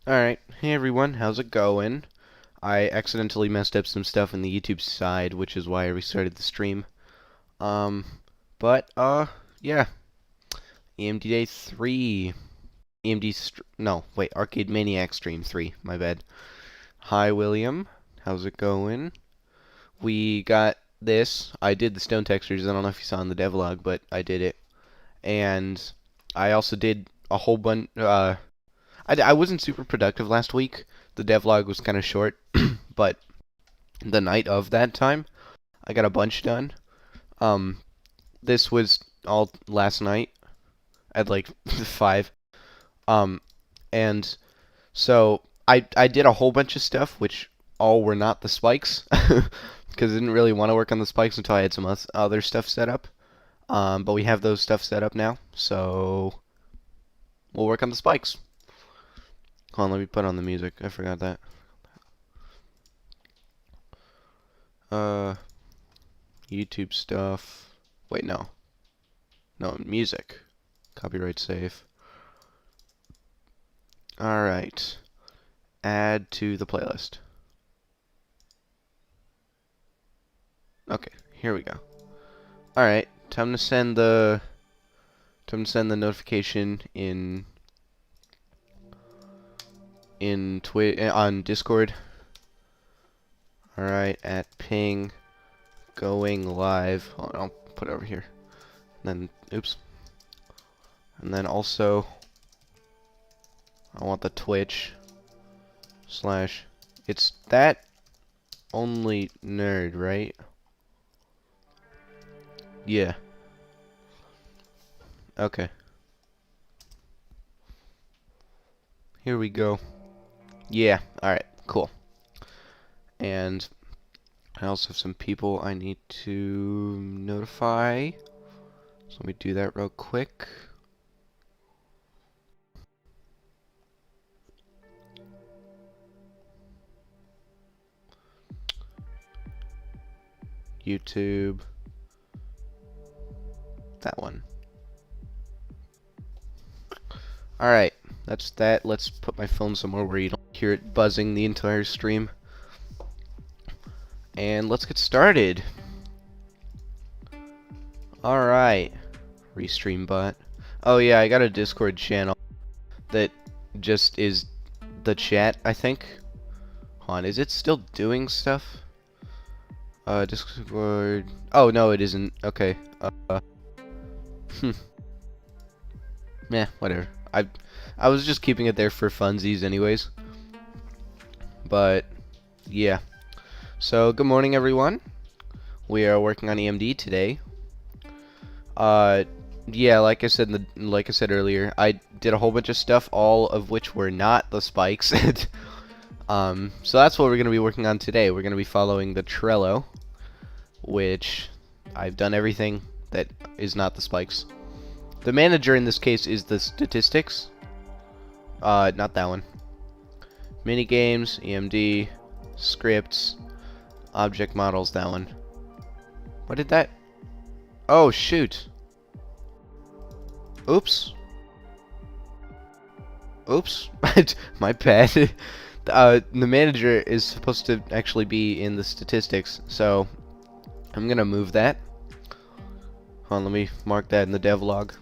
Alright, hey everyone, how's it going? I accidentally messed up some stuff in the YouTube side, which is why I restarted the stream. Um, yeah, EMD Day 3. No, wait, Arcade Maniac Stream 3, my bad. Hi, William, how's it going? We got this. I did the stone textures, I don't know if you saw in the devlog, but I did it. And I also did a whole bunch, I wasn't super productive last week. The devlog was kind of short, but the night of that time, I got a bunch done. Um, this was all last night at like 5. Um, and so I did a whole bunch of stuff, which all were not the spikes, because I didn't really want to work on the spikes until I had some other stuff set up. But we have those stuff set up now, so we'll work on the spikes. Hold on, let me put on the music. I forgot that. Uh, YouTube stuff. Wait, no. No, music. Copyright safe. Alright. Add to the playlist. Okay, here we go. Alright, time to send the notification on Discord. Alright, at ping going live. Hold on, I'll put it over here. And then oops. And then also I want the Twitch / it's that only nerd, right? Yeah. Okay. Here we go. Yeah, alright, cool. And I also have some people I need to notify. So let me do that real quick. YouTube. That one. Alright, that's that. Let's put my phone somewhere where you don't hear it buzzing the entire stream. And let's get started. Alright. Restream bot. Oh yeah, I got a Discord channel that just is the chat, I think. Hold on, is it still doing stuff? Discord. Oh no, it isn't. Okay. Meh, whatever. I was just keeping it there for funsies anyways. But yeah. So good morning everyone. We are working on EMD today. Yeah, like I said earlier, I did a whole bunch of stuff, all of which were not the spikes. So that's what we're going to be working on today. We're going to be following the Trello, which I've done everything that is not the spikes. The manager in this case is the statistics. Not that one. Minigames, EMD, scripts, object models, that one. What did that? Oh, shoot. Oops. Oops. My bad. The manager is supposed to actually be in the statistics, so I'm gonna move that. Hold on, let me mark that in the devlog.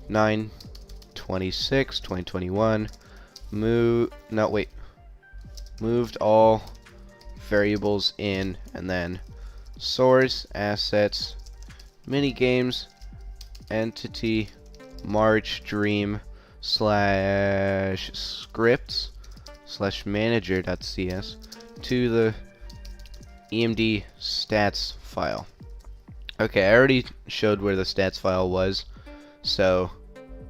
9/26/2021. Moved all variables in, and then source, assets, minigames, entity, March, dream, / scripts / manager.cs to the EMD stats file. Okay, I already showed where the stats file was, so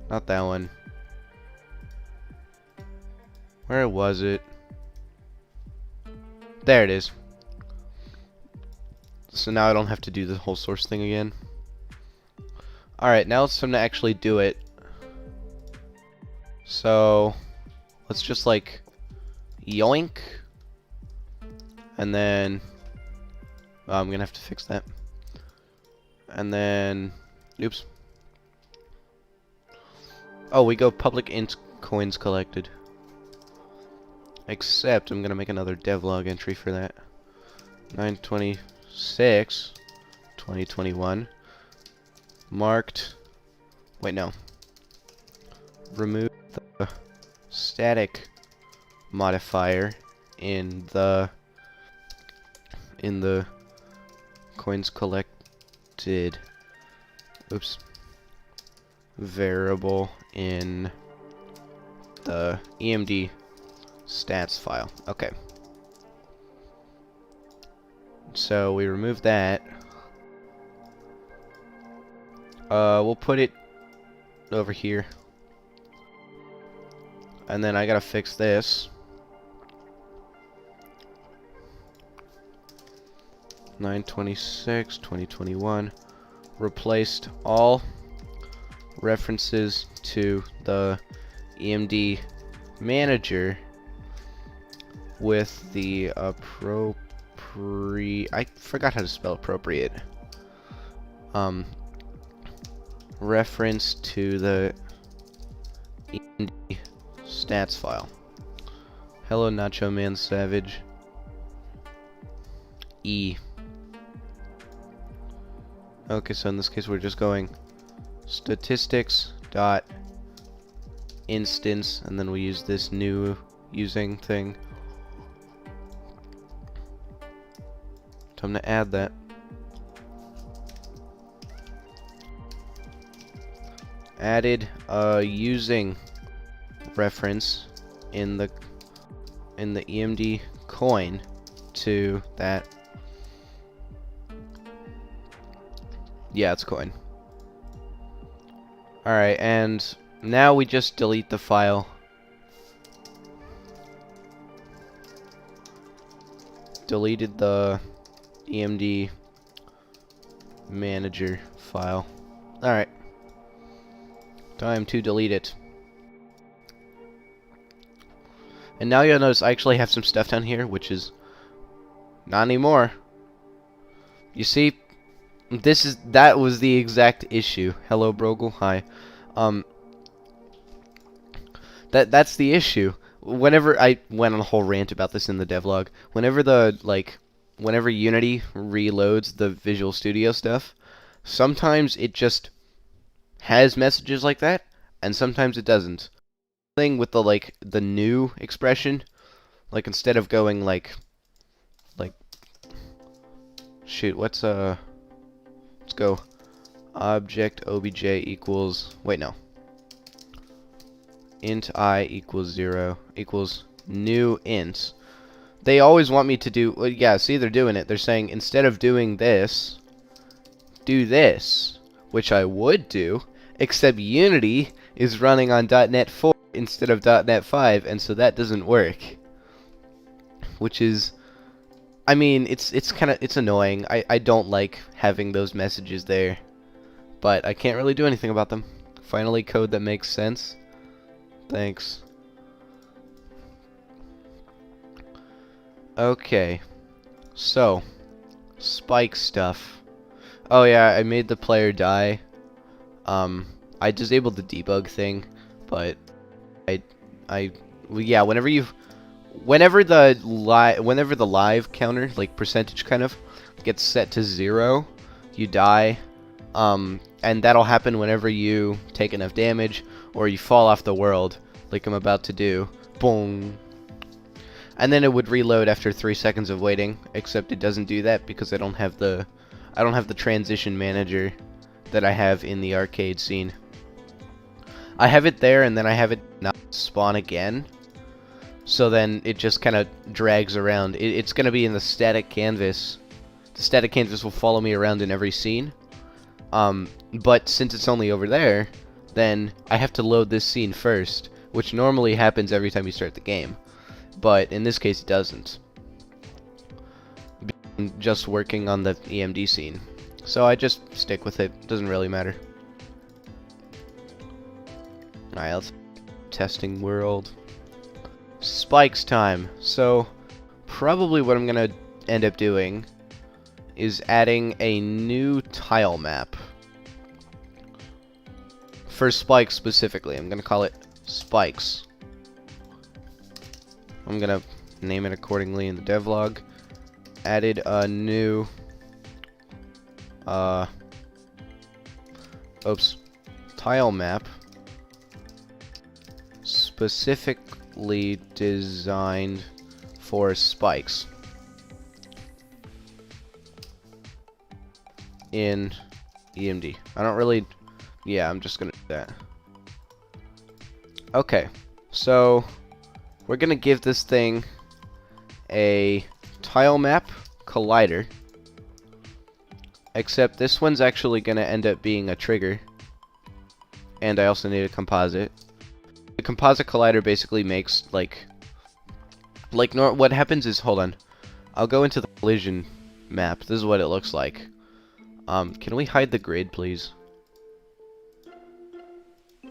not that one. Where was it? There it is. So now I don't have to do the whole source thing again. Alright, now it's time to actually do it. So let's just like yoink. And then I'm gonna have to fix that. And then oops. Oh, we go public int coins collected. Except I'm gonna make another devlog entry for that. 9/26, 2021. Marked. Wait, no. Remove the static modifier in the coins collected. Oops. Variable in the EMD stats file. Okay. So we remove that. We'll put it over here. And then I gotta fix this. 9/26, 2021. Replaced all references to the EMD manager with the I forgot how to spell appropriate. Reference to the EMD stats file. Hello, Nacho Man Savage. E. Okay, so in this case we're just going statistics dot instance, and then we use this new using thing. Time to add that. Added using reference in the EMD coin to that. Yeah, it's coin. Alright, and now we just delete the file. Deleted the EMD manager file. Alright. Time to delete it. And now you'll notice I actually have some stuff down here, which is not anymore. You see, that was the exact issue. Hello, Brogel. Hi. That's the issue. Whenever I went on a whole rant about this in the devlog, whenever Unity reloads the Visual Studio stuff, sometimes it just has messages like that, and sometimes it doesn't. Thing with the new expression, like instead of going shoot, let's go object obj equals, wait, no, int I equals 0 equals new int. They always want me to do, well, yeah, see, they're doing it. They're saying instead of doing this, do this, which I would do, except Unity is running on .NET 4 instead of .NET 5, and so that doesn't work. Which is, I mean, it's annoying. I don't like having those messages there, but I can't really do anything about them. Finally, code that makes sense. Thanks. Okay, so spike stuff. Oh yeah, I made the player die. I disabled the debug thing, but yeah, whenever the live counter, like percentage kind of, gets set to 0, you die. And that'll happen whenever you take enough damage or you fall off the world, like I'm about to do. Boom. And then it would reload after 3 seconds of waiting, except it doesn't do that because I don't have the transition manager that I have in the arcade scene. I have it there, and then I have it not spawn again. So then it just kind of drags around. It's going to be in the static canvas. The static canvas will follow me around in every scene. But since it's only over there, then I have to load this scene first, which normally happens every time you start the game. But in this case, it doesn't. I'm just working on the EMD scene. So I just stick with it. Doesn't really matter. Alright, let's testing world. Spikes time. So probably what I'm gonna end up doing is adding a new tile map for spikes specifically. I'm gonna call it spikes. I'm gonna name it accordingly in the devlog. Added a new tile map specifically designed for spikes in EMD. I don't really, yeah, I'm just gonna do that. Okay, so we're gonna give this thing a tile map collider, except this one's actually gonna end up being a trigger, and I also need a composite. The composite collider basically makes what happens is, hold on, I'll go into the collision map. This is what it looks like. Can we hide the grid, please?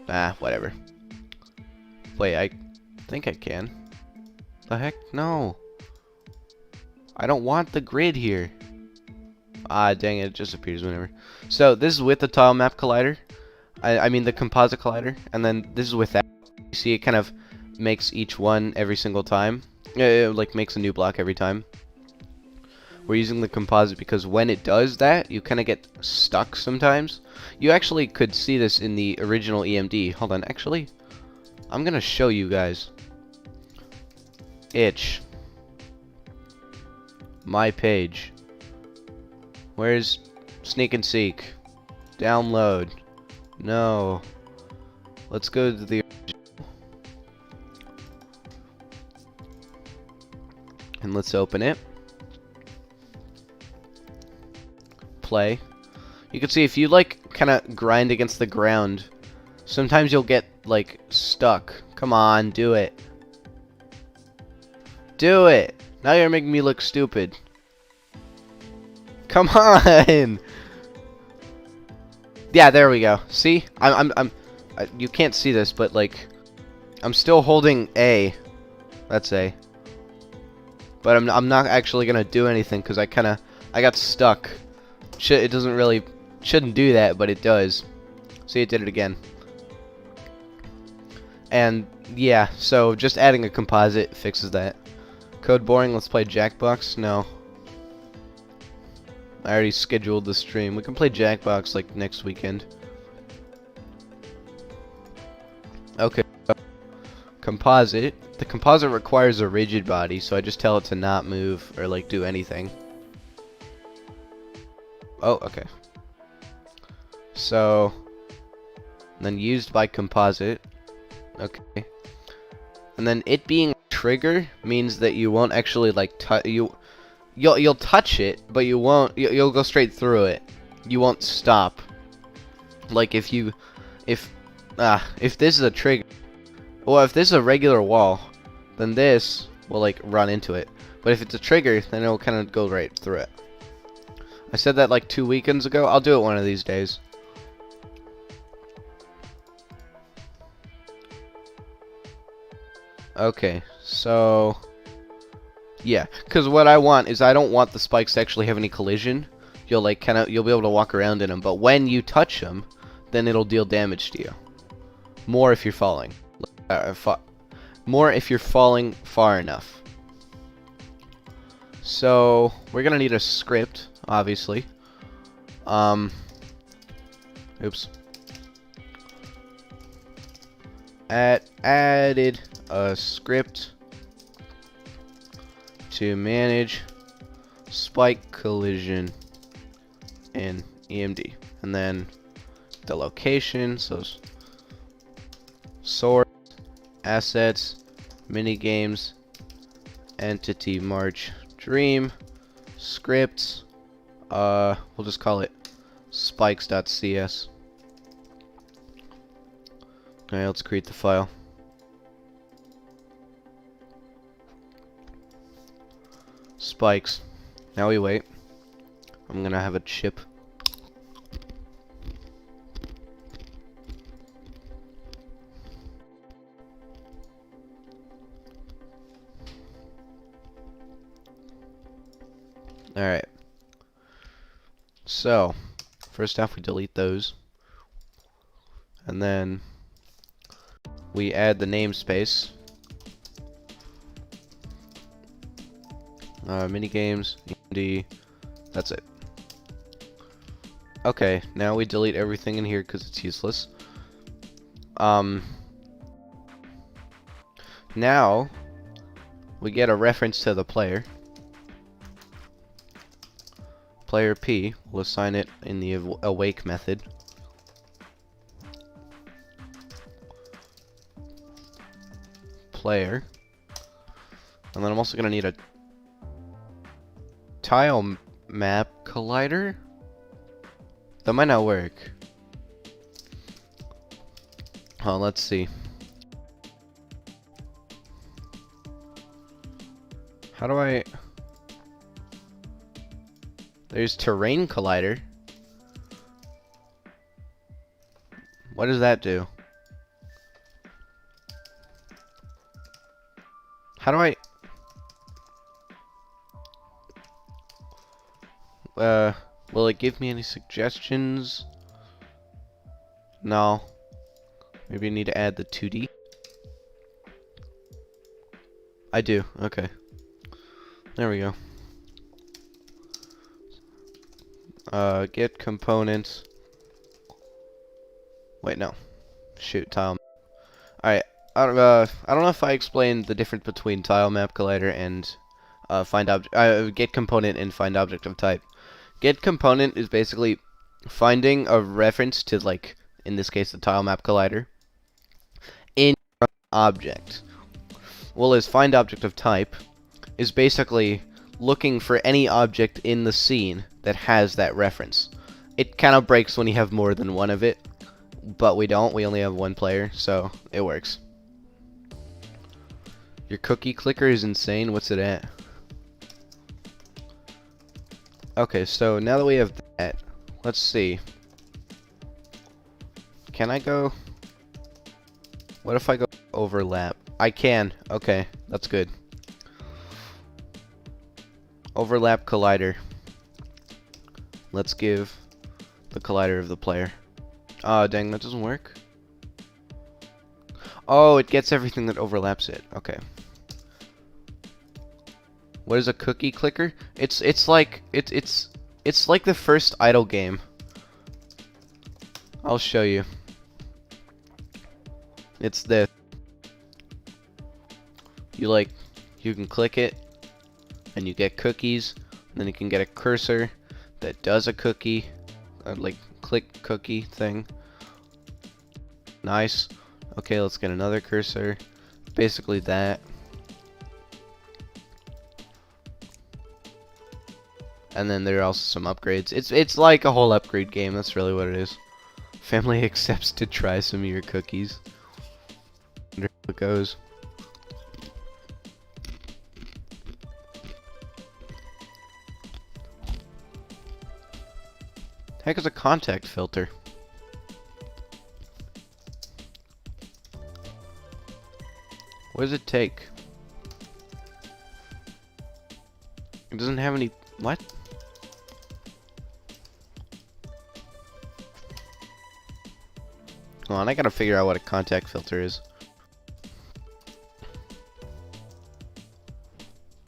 Ah, whatever. Wait, I think I can. The heck? No. I don't want the grid here. Ah, dang it just appears whenever. So, this is with the tile map collider. I mean the composite collider. And then this is without. You see it kind of makes each one every single time. It like makes a new block every time. We're using the composite because when it does that, you kind of get stuck sometimes. You actually could see this in the original EMD. Hold on, actually, I'm gonna show you guys. Itch. My page. Where's Sneak and Seek? Download. No. Let's go to the original. And let's open it. Play. You can see if you like kind of grind against the ground, sometimes you'll get like stuck. Come on, do it. Do it. Now you're making me look stupid. Come on. Yeah, there we go. See? You can't see this, but like I'm still holding A. That's A. But I'm not actually going to do anything cuz I got stuck. It doesn't really shouldn't do that, but it does. See, it did it again. And yeah, so just adding a composite fixes that. Code boring. Let's play Jackbox. No, I already scheduled the stream. We can play Jackbox like next weekend. Okay. Composite. The composite requires a rigid body, so I just tell it to not move or like do anything. Oh, okay. So, then used by composite. Okay. And then it being a trigger means that you won't actually like you'll touch it, but you won't. You'll go straight through it. You won't stop. Like if this is a trigger, well, if this is a regular wall, then this will like run into it. But if it's a trigger, then it'll kind of go right through it. I said that like 2 weekends ago. I'll do it one of these days. Okay, so yeah, because what I want is I don't want the spikes to actually have any collision. You'll be able to walk around in them, but when you touch them, then it'll deal damage to you. More if you're falling. More if you're falling far enough. So we're gonna need a script, obviously. Oops. Added a script to manage spike collision in EMD, and then the location, so source, assets, mini games, entity march, dream, scripts. We'll just call it spikes.cs. Alright, let's create the file. Spikes. Now we wait. I'm gonna have a chip. Alright. So, first off we delete those. And then we add the namespace. Mini games, EMD. That's it. Okay, now we delete everything in here because it's useless. Now we get a reference to the player. Player P, we'll assign it in the awake method. Player. And then I'm also gonna need a tile map collider. That might not work. Oh, let's see. How do I... There's terrain collider. What does that do? How do I... will it give me any suggestions? No. Maybe I need to add the 2D. I do, okay. There we go. Get components. Wait, no. Shoot, tile. Alright, I don't know if I explained the difference between tile map collider and get component and find object of type. Get component is basically finding a reference to, like, in this case, the tile map collider in your object. Whereas find object of type is basically looking for any object in the scene that has that reference. It kind of breaks when you have more than one of it, but we don't. We only have one player, so it works. Your cookie clicker is insane. What's it at? Okay, so now that we have that, let's see. Can I go... What if I go overlap? I can. Okay, that's good. Overlap collider. Let's give the collider of the player. Oh, dang, that doesn't work. Oh, it gets everything that overlaps it. Okay. What is a cookie clicker? It's like the first idle game. I'll show you. It's this. You can click it and you get cookies, and then you can get a cursor that does a cookie, like click cookie thing. Nice. Okay, let's get another cursor. Basically that. And then there are also some upgrades. It's like a whole upgrade game. That's really what it is. Family accepts to try some of your cookies. Wonder how it goes. Heck is a contact filter? What does it take? It doesn't have any... What? Hold on, I gotta figure out what a contact filter is.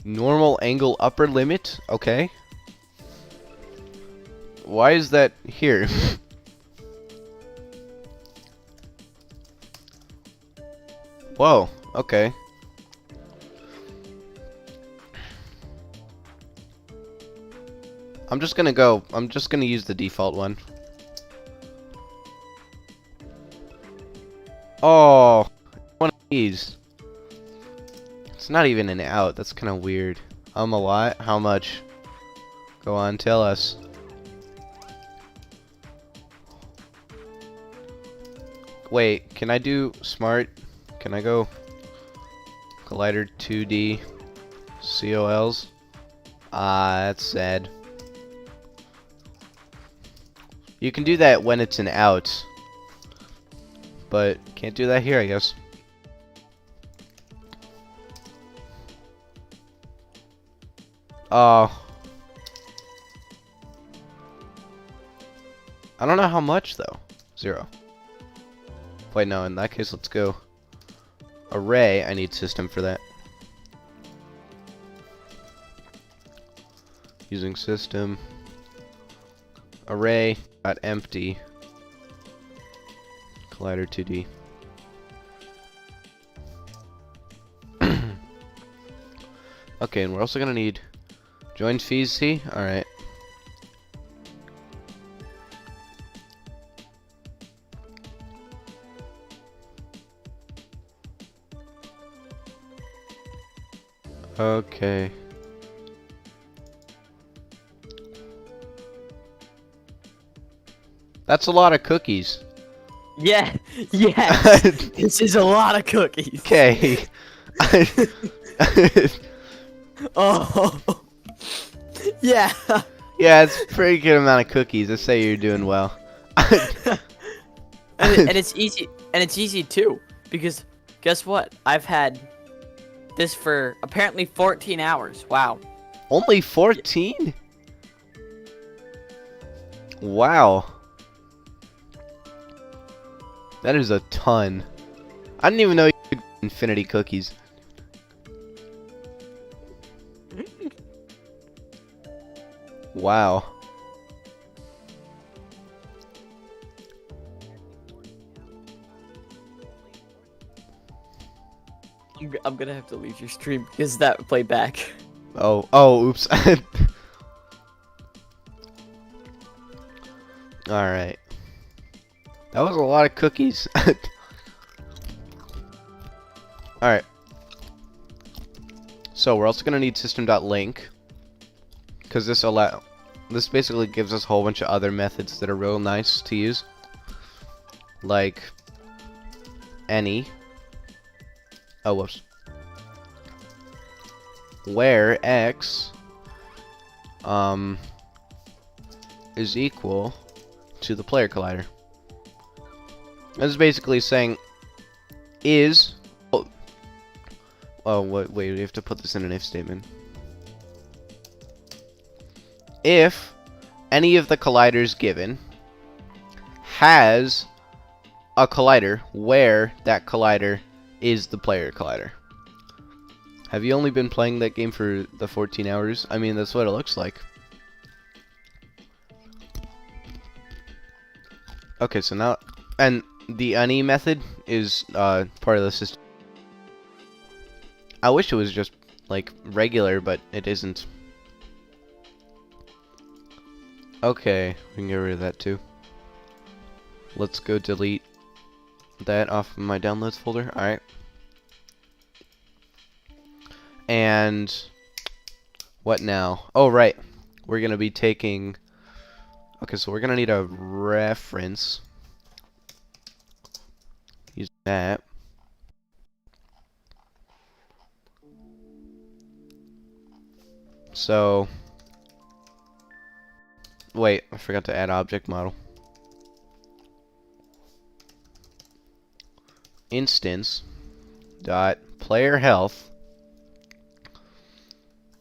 Normal angle upper limit? Okay. Why is that here? Whoa, okay. I'm just gonna use the default one. Oh, one of these. It's not even an out. That's kind of weird. A lot? How much? Go on, tell us. Wait, can I do smart? Can I go collider 2D COLs? Ah, that's sad. You can do that when it's an out, but can't do that here, I guess. Oh. I don't know how much, though. 0. Wait, no, in that case, let's go array. I need system for that. using system array dot empty collider 2D. Okay, and we're also gonna need join fees C. All right. Okay. That's a lot of cookies. Yeah, yes. This is a lot of cookies. Okay. Oh. Yeah. Yeah, it's a pretty good amount of cookies. Let's say you're doing well. and it's easy, and it's easy too, because guess what? I've had this for apparently 14 hours. Wow. Only 14? Wow. That is a ton. I didn't even know you could infinity cookies. Wow. I'm gonna have to leave your stream because that playback. Oh, oops. Alright. That was a lot of cookies. Alright. So we're also gonna need system.link, because this basically gives us a whole bunch of other methods that are real nice to use, like any. Oh, whoops. Where x is equal to the player collider. This is basically saying is. Oh, wait, we have to put this in an if statement. If any of the colliders given has a collider where that collider is the player collider. Have you only been playing that game for the 14 hours? I mean, that's what it looks like. Okay, so now, and the any method is part of the system. I wish it was just like regular, but it isn't. Okay, we can get rid of that too. Let's go delete that off of my downloads folder. Alright. And what now? Oh, right. We're going to be taking... Okay, so we're going to need a reference. Use that. So... Wait, I forgot to add object model. Instance dot player health.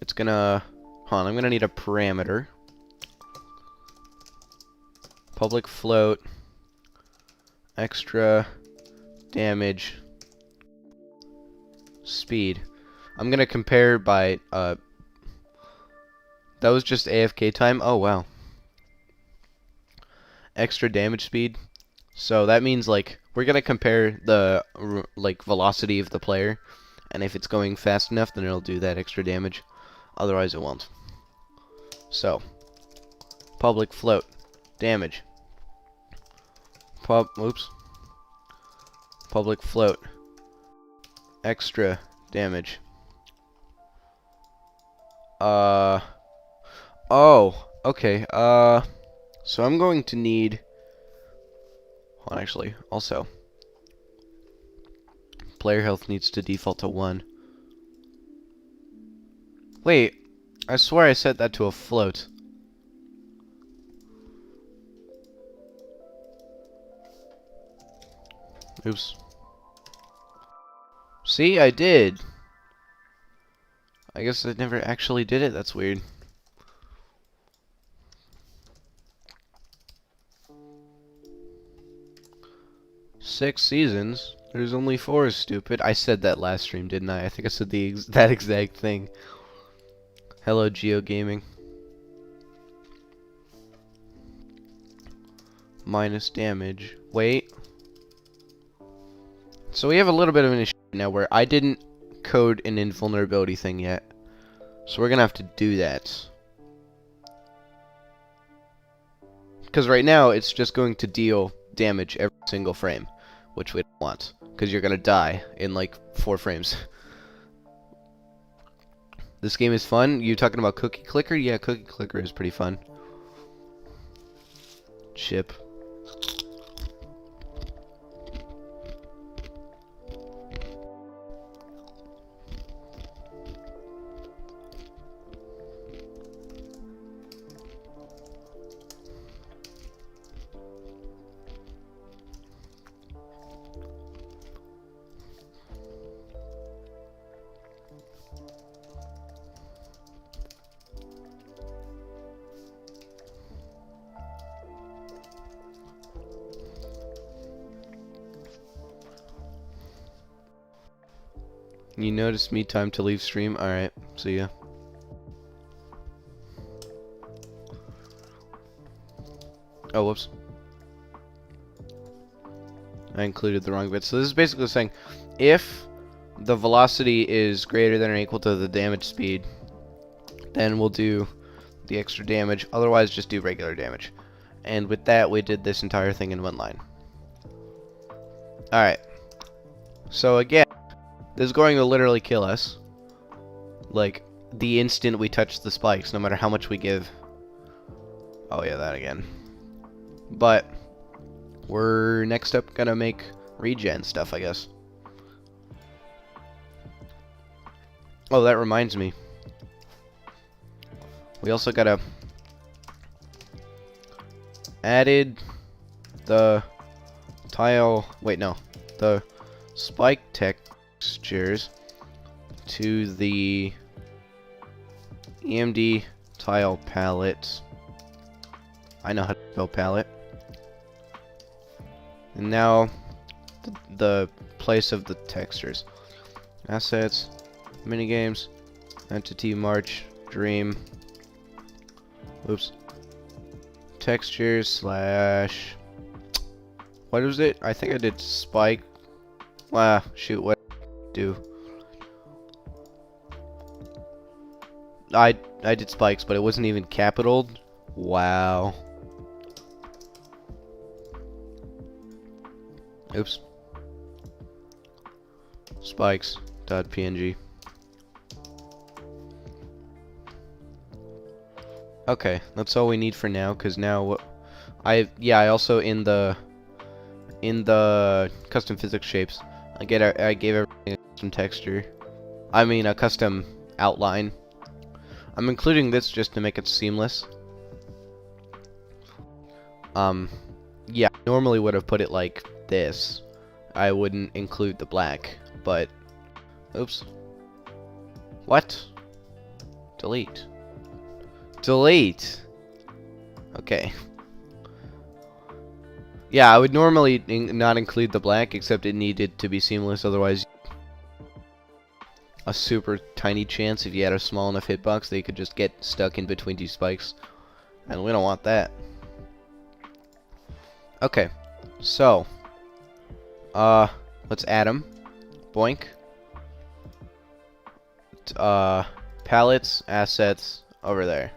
It's gonna... Hold on, I'm gonna need a parameter. Public float. Extra damage. Speed. I'm gonna compare by, that was just AFK time? Oh, wow. Extra damage speed. So that means, like, we're gonna compare the, like, velocity of the player. And if it's going fast enough, then it'll do that extra damage. Otherwise, it won't. So, public float. Damage. Oops. Public float. Extra damage. Oh, okay. So I'm going to need... Hold on, actually. Also, player health needs to default to 1. Wait, I swear I set that to a float. Oops. See, I did. I guess I never actually did it. That's weird. Six seasons? There's only 4, stupid. I said that last stream, didn't I? I think I said that exact thing. Hello, Geo Gaming. minus damage. Wait. So we have a little bit of an issue now where I didn't code an invulnerability thing yet. So we're gonna have to do that. Because right now it's just going to deal damage every single frame, which we don't want. Because you're gonna die in like 4 frames. This game is fun. You talking about Cookie Clicker? Yeah, Cookie Clicker is pretty fun. Chip. You noticed me, time to leave stream? Alright, see ya. Oh, whoops. I included the wrong bit. So this is basically saying, if the velocity is greater than or equal to the damage speed, then we'll do the extra damage. Otherwise, just do regular damage. And with that, we did this entire thing in one line. Alright. So again, this is going to literally kill us. Like, the instant we touch the spikes, no matter how much we give. Oh yeah, that again. But we're next up gonna make regen stuff, I guess. Oh, that reminds me. We also gotta added the tile. Wait, no, the spike textures to the EMD tile palette. I know how to spell palette. And now the place of the textures. Assets, minigames, entity, march, dream. Oops. Textures slash. What was it? I think I did spike. Ah, shoot, what do? I did spikes, but it wasn't even capitaled. Wow. Oops. Spikes.png. Okay, that's all we need for now, because now what I also in the custom physics shapes, I gave everything a custom texture. I mean a custom outline. I'm including this just to make it seamless. Yeah, I normally would have put it like this. I wouldn't include the black, but oops. What? Delete. Delete. Okay. Yeah, I would normally not include the black, except it needed to be seamless, otherwise a super tiny chance if you had a small enough hitbox that you could just get stuck in between 2 spikes. And we don't want that. Okay. So, let's add them. Boink. Palettes, assets, over there.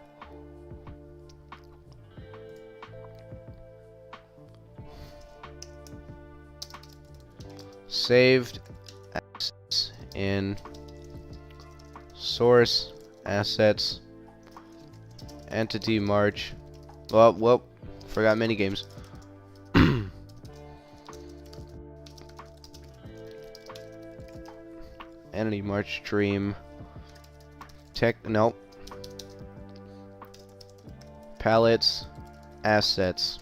Saved assets in source assets entity march. Well, forgot minigames. Entity march stream nope. Palettes assets.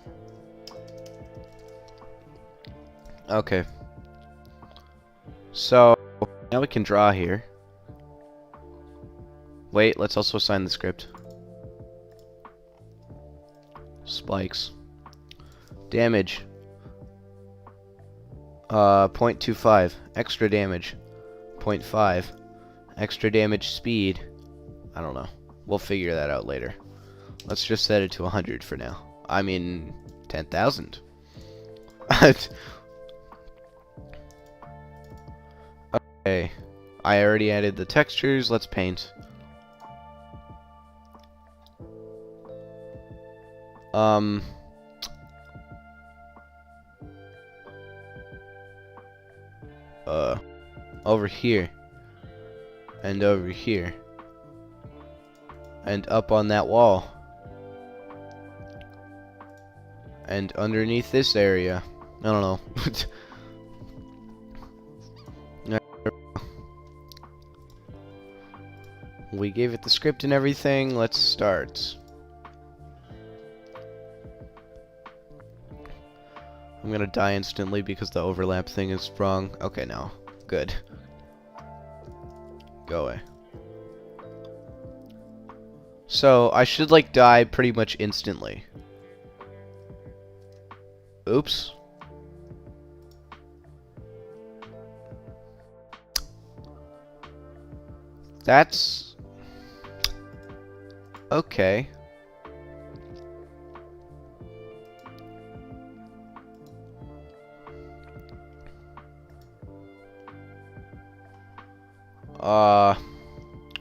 Okay. So now we can draw here. Wait, let's also assign the script. Spikes. Damage. 0.25. Extra damage. 0.5. Extra damage speed. I don't know. We'll figure that out later. Let's just set it to 100 for now. I mean, 10,000. Okay. I already added the textures. Let's paint. Um. Over here. And over here. And up on that wall. And underneath this area. I don't know. We gave it the script and everything. Let's start. I'm gonna die instantly because the overlap thing is wrong. Okay, no. Good. Go away. So, I should, like, die pretty much instantly. Oops. That's... okay.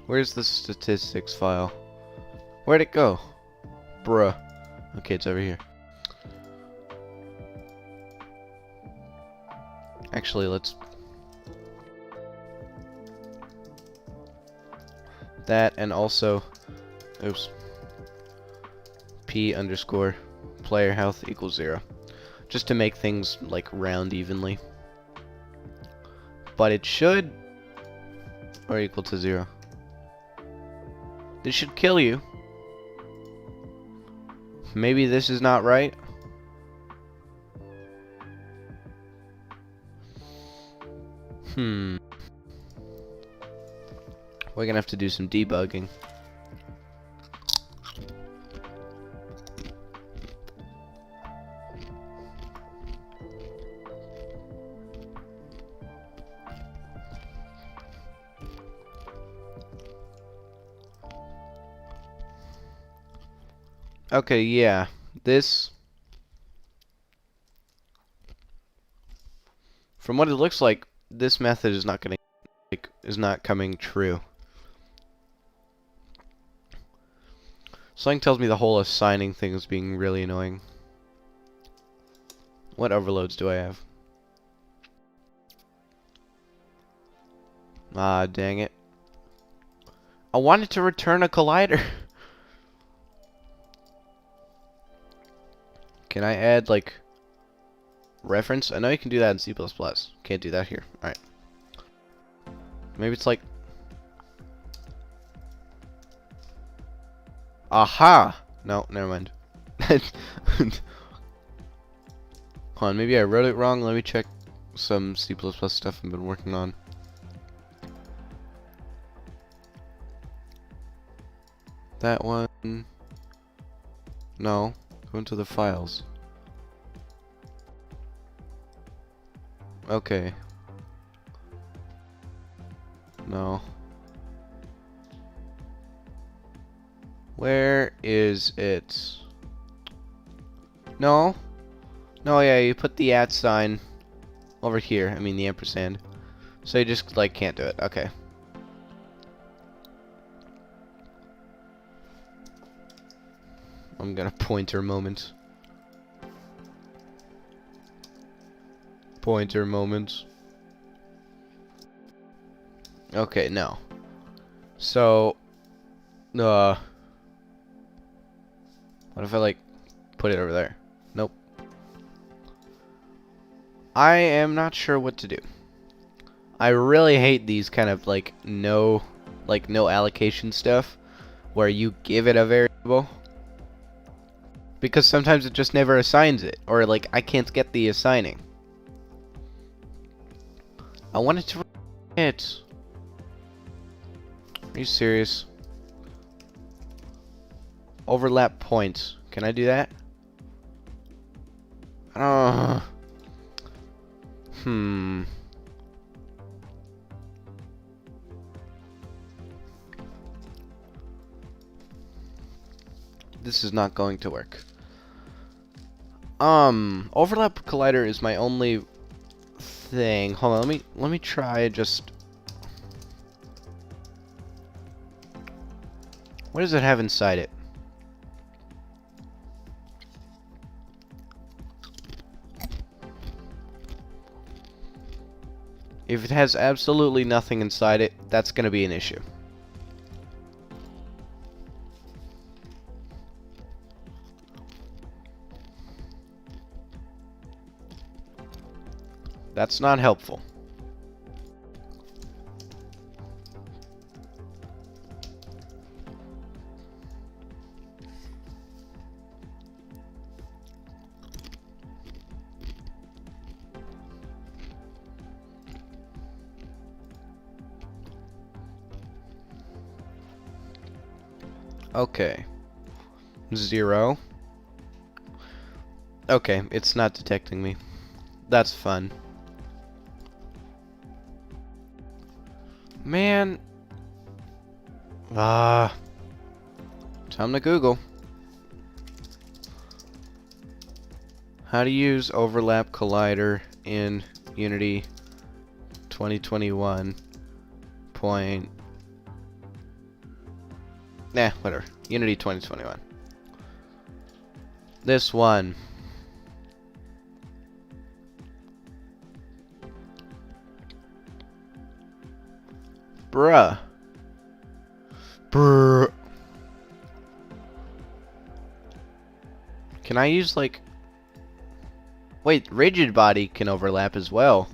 Where's the statistics file? Where'd it go? Bruh. Okay, it's over here. Actually, let's... that, and also... oops. P underscore player health equals 0. Just to make things, like, round evenly. But it should... or equal to 0. This should kill you. Maybe this is not right. We're gonna have to do some debugging. Okay, yeah. This... from what it looks like, this method is not gonna... like, is not coming true. Something tells me the whole assigning thing is being really annoying. What overloads do I have? Ah, dang it. I wanted to return a collider. Can I add, like, reference? I know you can do that in C++. Can't do that here. Alright. Maybe it's like... aha! No, never mind. Hold on, maybe I wrote it wrong. Let me check some C++ stuff I've been working on. That one... no. Go into the files. Okay. No. Where is it? No. No, yeah, you put the @ sign over here. I mean the ampersand. So you just, like, can't do it. Okay. I'm gonna pointer moment. Pointer moment. Okay, no. So, what if I, like, put it over there? Nope. I am not sure what to do. I really hate these kind of, like, no allocation stuff where you give it a variable. Because sometimes it just never assigns it. Or, like, I can't get the assigning. I wanted to... it. Are you serious? Overlap points. Can I do that? This is not going to work. Overlap collider is my only thing. Hold on, let me try just. What does it have inside it? If it has absolutely nothing inside it, that's gonna be an issue. That's not helpful. Okay. 0. Okay, it's not detecting me. That's fun. Man. Ah. Time to Google. How to use overlap collider in Unity 2021. Nah, whatever. Unity 2021. This one. Bruh. Bruh. Can I use, like... Wait, rigid body can overlap as well.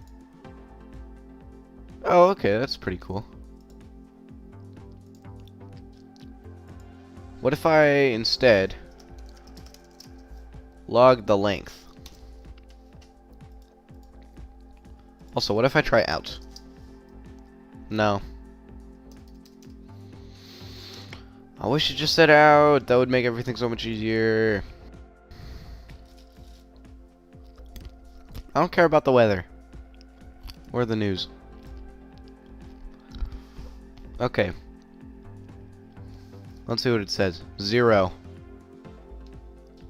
Oh, okay, that's pretty cool. What if I instead log the length? Also, what if I try out? No. I wish it just said out. That would make everything so much easier. I don't care about the weather. Or the news. Okay. Let's see what it says. 0.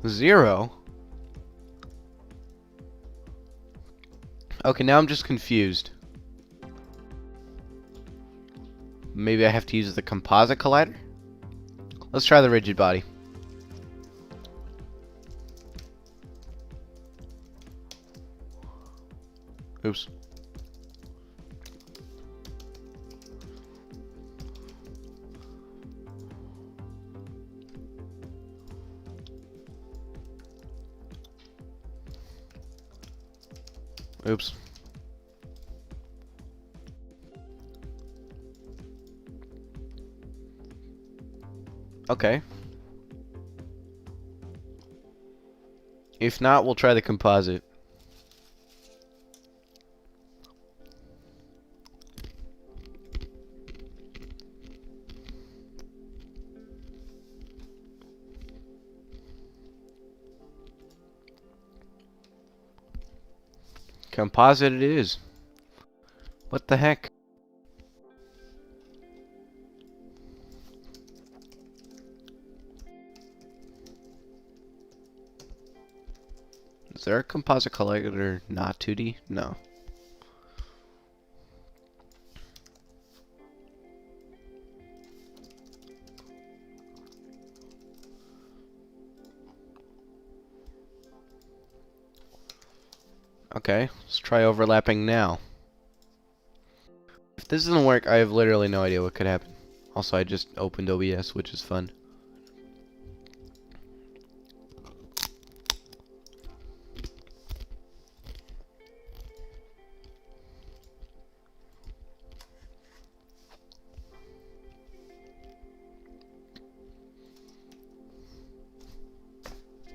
0? Okay, now I'm just confused. Maybe I have to use the composite collider? Let's try the rigid body. Oops. Oops. Okay. If not, we'll try the composite. Composite it is. What the heck? Is there a composite collider not 2D? No. Okay, let's try overlapping now. If this doesn't work, I have literally no idea what could happen. Also, I just opened OBS, which is fun.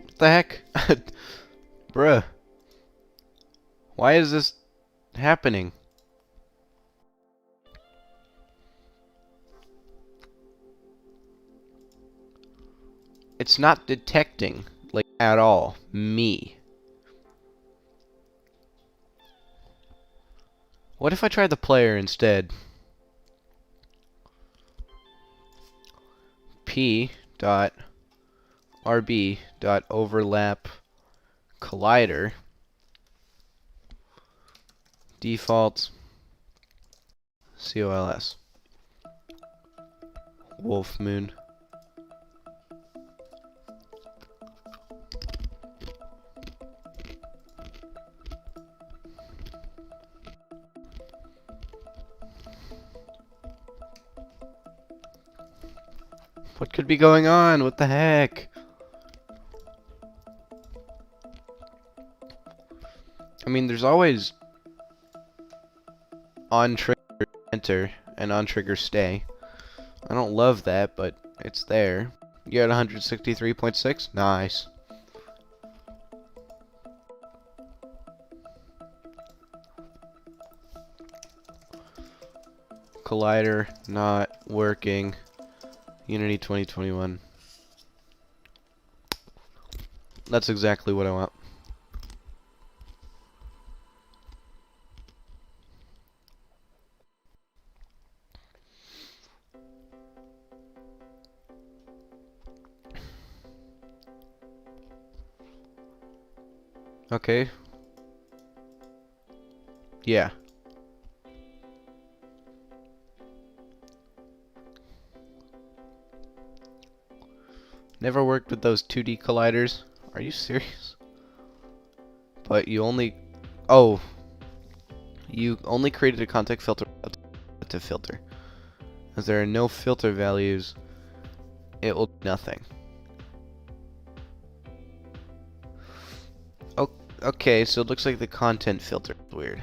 What the heck? Bruh. Why is this happening? It's not detecting, like, at all, me. What if I try the player instead? P dot RB dot overlap collider default COLS Wolf Moon. What could be going on? What the heck? I mean, there's always on trigger enter and on trigger stay. I don't love that, but it's there. You're at 163.6? Nice. Collider not working. Unity 2021. That's exactly what I want. Okay. Yeah. Never worked with those 2D colliders. Are you serious? But you only... Oh. You only created a contact filter to filter. As there are no filter values, it will do nothing. Oh, okay, so it looks like the content filter is weird.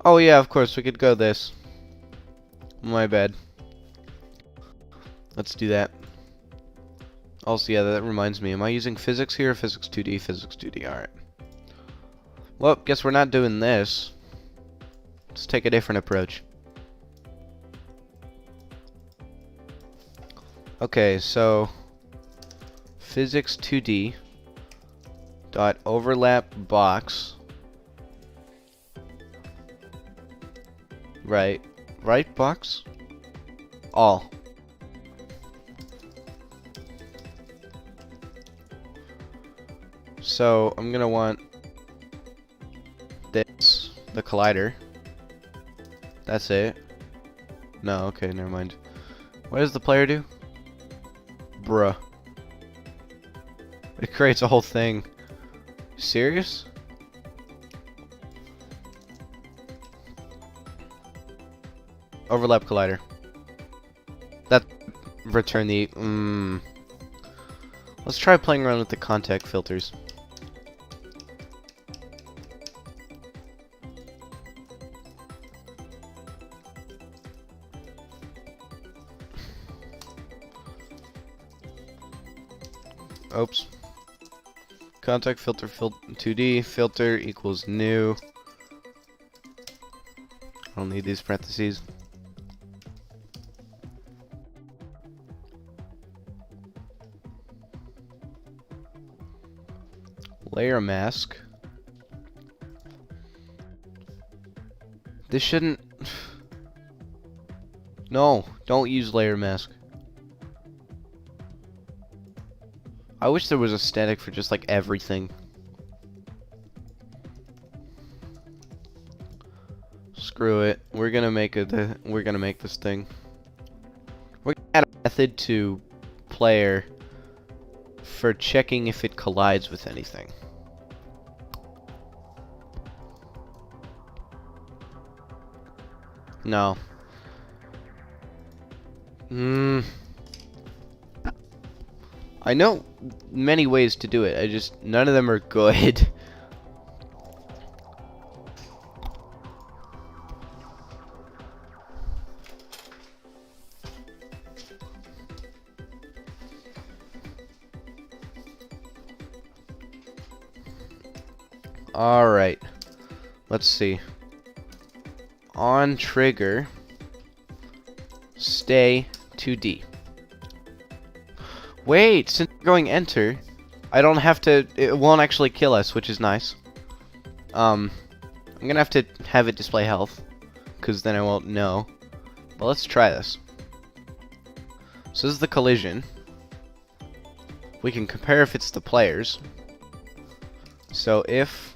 Oh yeah, of course, we could go this. My bad. Let's do that. Also, yeah, that reminds me. Am I using physics here or physics 2D? Physics 2D, alright. Well, guess we're not doing this. Let's take a different approach. Okay, so physics 2D dot overlap box. Right box? All. So I'm gonna want this, the collider. That's it. No, okay, never mind. What does the player do? Bruh. It creates a whole thing. Serious? Overlap collider. That return the Let's try playing around with the contact filters. Oops. Contact filter 2D filter equals new. I don't need these parentheses. Layer mask. This shouldn't... No, don't use layer mask. I wish there was a static for just like everything. Screw it. We're gonna make this thing. We're gonna add a method to player for checking if it collides with anything. No. I know many ways to do it. None of them are good. Alright. Let's see. On trigger, stay 2D. Wait, since we're going enter, I don't have to, it won't actually kill us, which is nice. I'm gonna have to have it display health, because then I won't know. But let's try this. So this is the collision. We can compare if it's the players. So if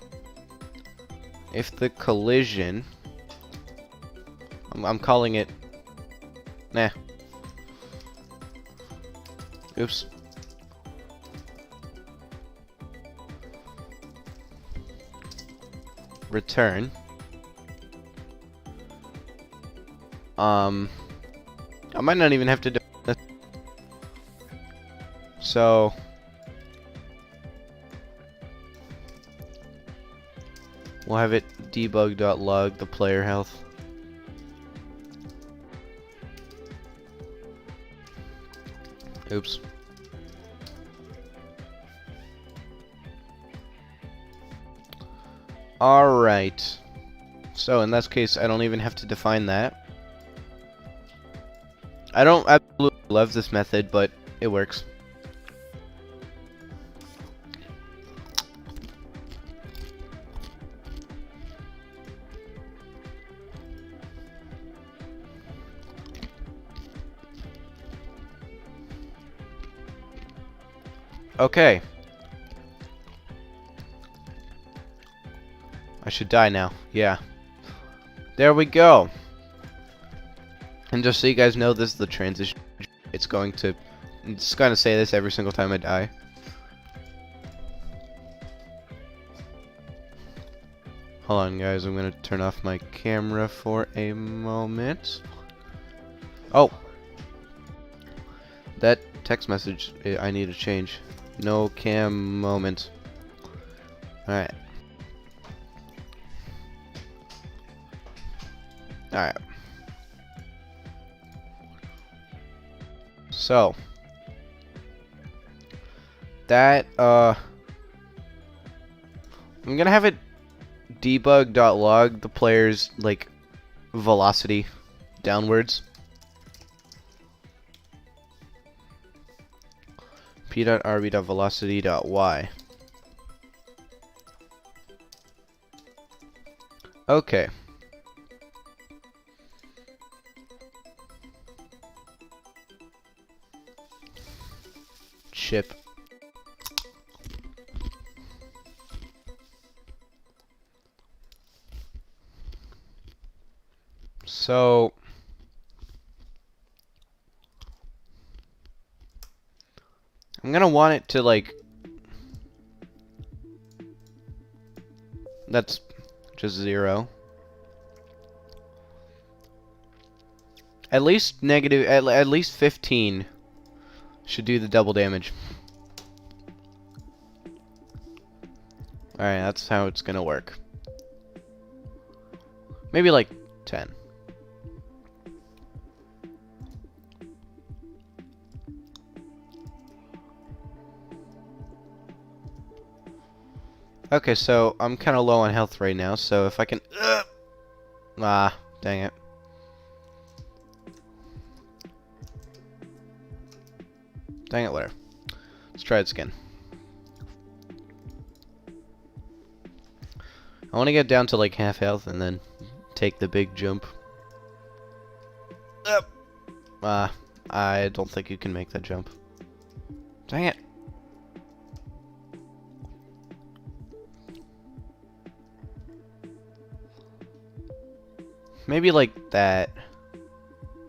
the collision, I'm calling it, nah. Oops. Return. I might not even have to do this. So we'll have it debug.log the player health. Oops. Alright. So in this case, I don't even have to define that. I don't absolutely love this method, but it works. Okay. I should die now. Yeah. There we go. And just so you guys know, this is the transition. It's going to say this every single time I die. Hold on, guys. I'm going to turn off my camera for a moment. Oh. That text message, I need to change. No cam moment. Alright. Alright. So. That, I'm gonna have it debug.log the player's, like, velocity downwards. p.rb.velocity.y. Okay. Chip. So I'm gonna want it to, like, that's just 0. At least negative, at least 15 should do the double damage. Alright, that's how it's gonna work. Maybe like 10. Okay, so I'm kind of low on health right now, so if I can... ah, dang it. Dang it, whatever. Let's try this again. I want to get down to like half health and then take the big jump. I don't think you can make that jump. Dang it. Maybe like that.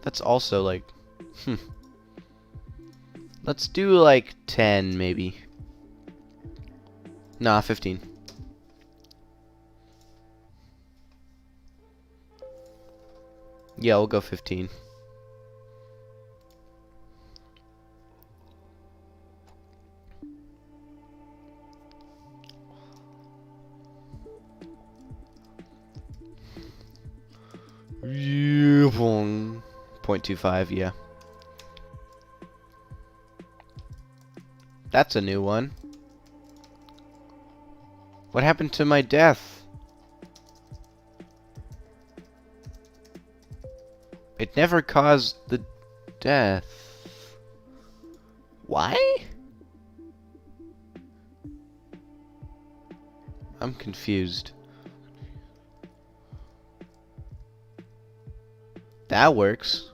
That's also like... Let's do like 10 maybe. Nah, 15. Yeah, we'll go 15. Yeah, 0.25, yeah. That's a new one. What happened to my death? It never caused the death. Why? I'm confused. That works.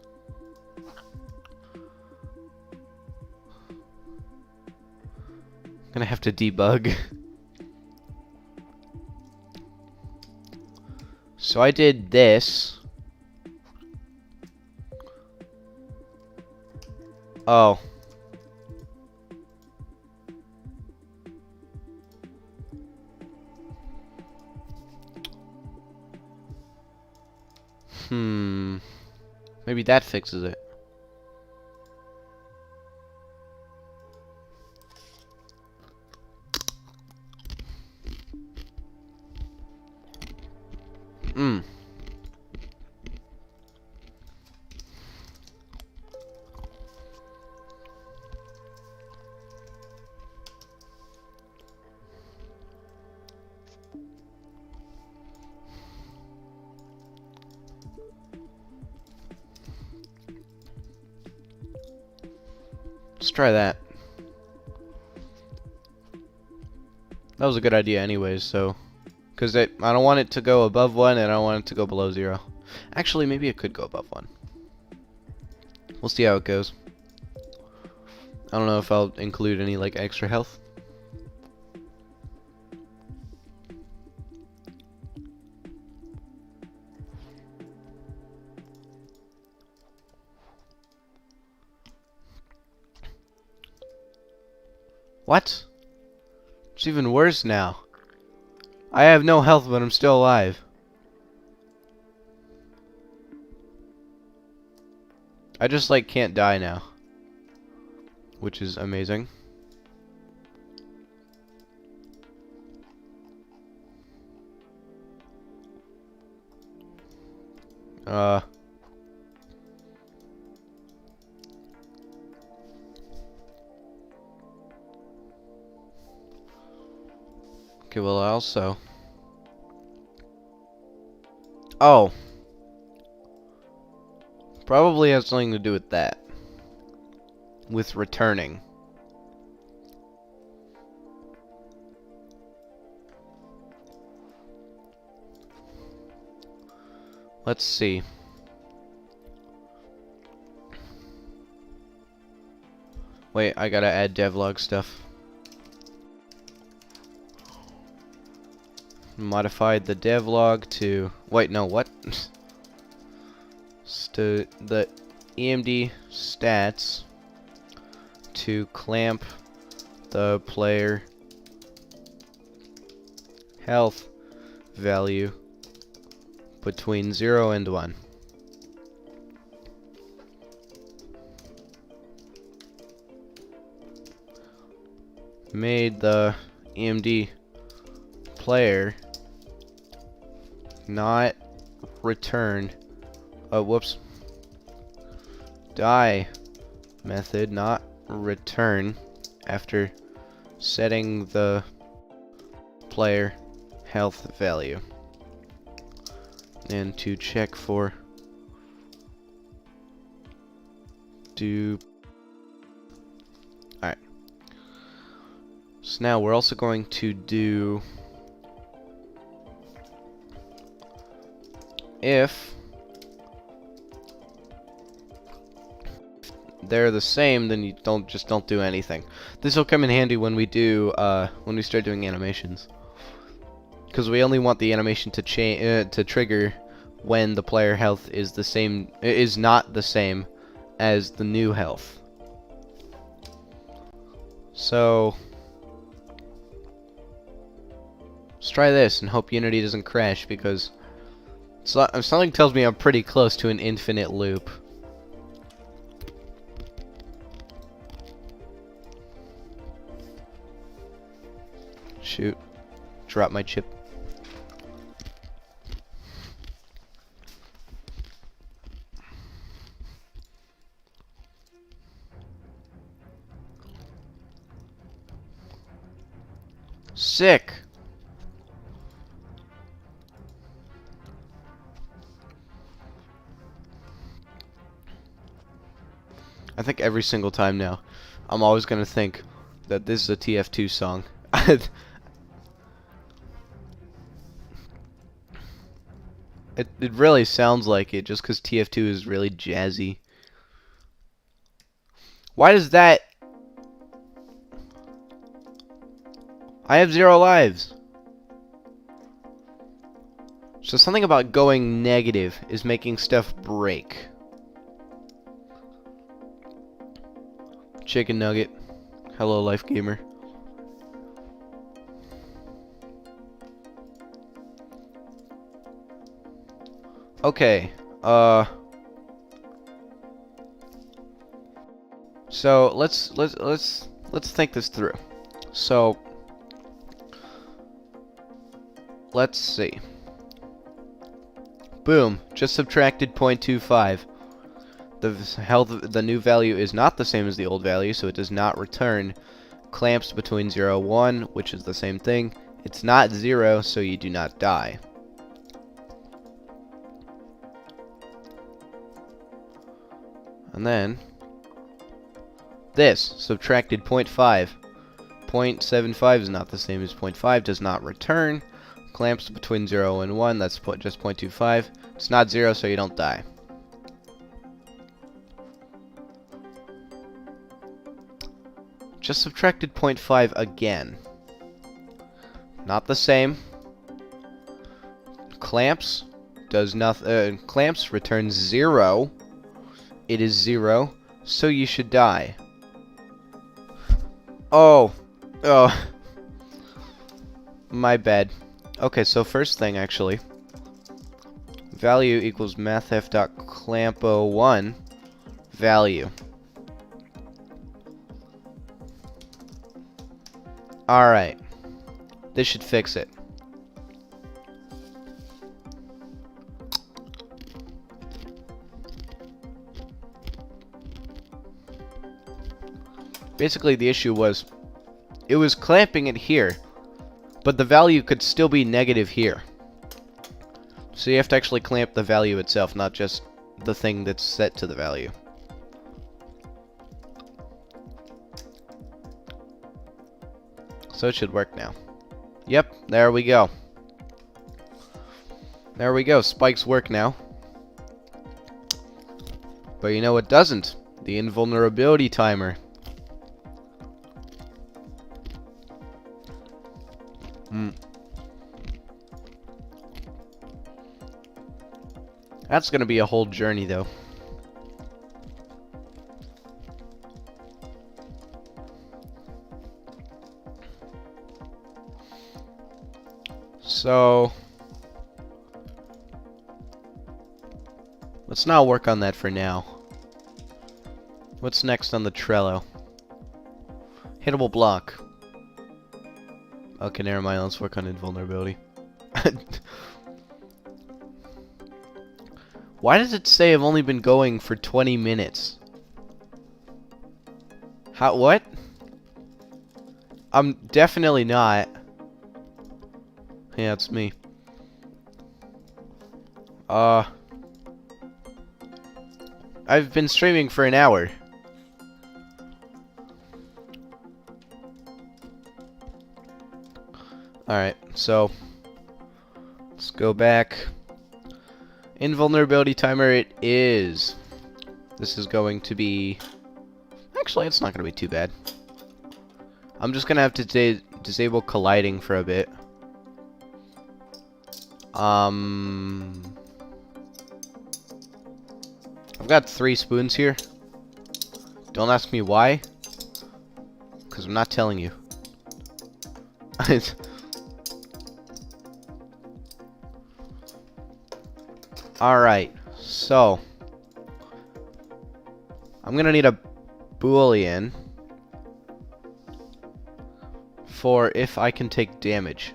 Gonna have to debug. So I did this. Oh. Maybe that fixes it. Let's try that. That was a good idea anyways, so... Because I don't want it to go above 1, and I don't want it to go below 0. Actually, maybe it could go above 1. We'll see how it goes. I don't know if I'll include any, like, extra health. What? It's even worse now. I have no health, but I'm still alive. I just, like, can't die now. Which is amazing. Okay, well, I also... Oh. Probably has something to do with that. With returning. Let's see. Wait, I gotta add devlog stuff. Modified the devlog to... Wait, no, what? To the EMD stats to clamp the player health value between 0 and 1. Made the EMD player not return. Oh, whoops. Die method not return after setting the player health value. And to check for Alright. So now we're also going to do if they're the same, then you don't do anything. This will come in handy when we do when we start doing animations, because we only want the animation to trigger when the player health is not the same as the new health. So let's try this and hope Unity doesn't crash, because something tells me I'm pretty close to an infinite loop. Shoot. Drop my chip. Sick. I think every single time now, I'm always gonna think that this is a TF2 song. It really sounds like it just because TF2 is really jazzy. Why does that... I have 0 lives. So something about going negative is making stuff break. Chicken nugget. Hello, life gamer. Okay. So let's think this through. So let's see. Boom, just subtracted 0.25. The new value is not the same as the old value, so it does not return clamps between 0 and 1, which is the same thing. It's not 0, so you do not die. And then this subtracted 0.5. 0.75 is not the same as 0.5, does not return clamps between 0 and 1, that's just 0.25. It's not 0, so you don't die. Just subtracted 0.5 again. Not the same. Clamps does nothing. Clamps returns 0. It is 0, so you should die. Oh. Oh. My bad. Okay, so first thing, actually. Value equals mathf.clamp01 value. Alright. This should fix it. Basically, the issue was, it was clamping it here, but the value could still be negative here. So you have to actually clamp the value itself, not just the thing that's set to the value. So it should work now. Yep, there we go. There we go, spikes work now. But you know what doesn't? The invulnerability timer. That's gonna be a whole journey, though. So let's not work on that for now. What's next on the Trello? Hittable block. Okay, never mind. Let's work on invulnerability. Why does it say I've only been going for 20 minutes? How? What? I'm definitely not. Yeah, it's me. I've been streaming for an hour. Alright, so let's go back. Invulnerability timer it is. This is going to be... Actually, it's not going to be too bad. I'm just going to have to disable colliding for a bit. I've got 3 spoons here. Don't ask me why. Because I'm not telling you. Alright, so I'm gonna need a Boolean for if I can take damage.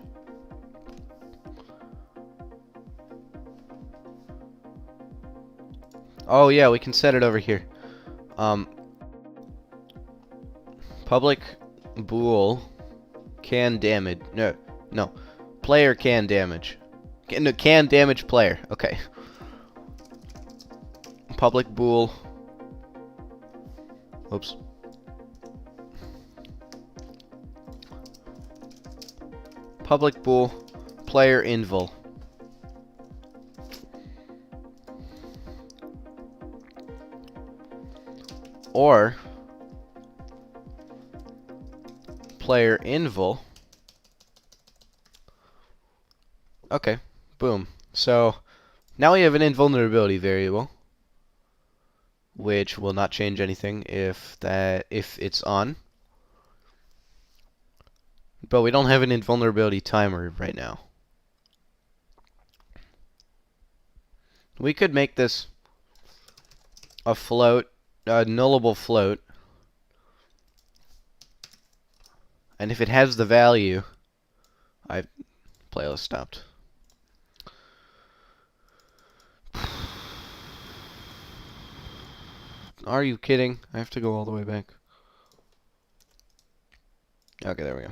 Oh yeah, we can set it over here. Public bool can damage. No. Player can damage. Can damage player. Okay. Public bool. Oops. Public bool. Player invul. or player invul. Okay, boom. So now we have an invulnerability variable, which will not change anything if it's on. But we don't have an invulnerability timer right now. We could make this a float, a nullable float, and if it has the value, playlist stopped. Are you kidding? I have to go all the way back. Okay, there we go.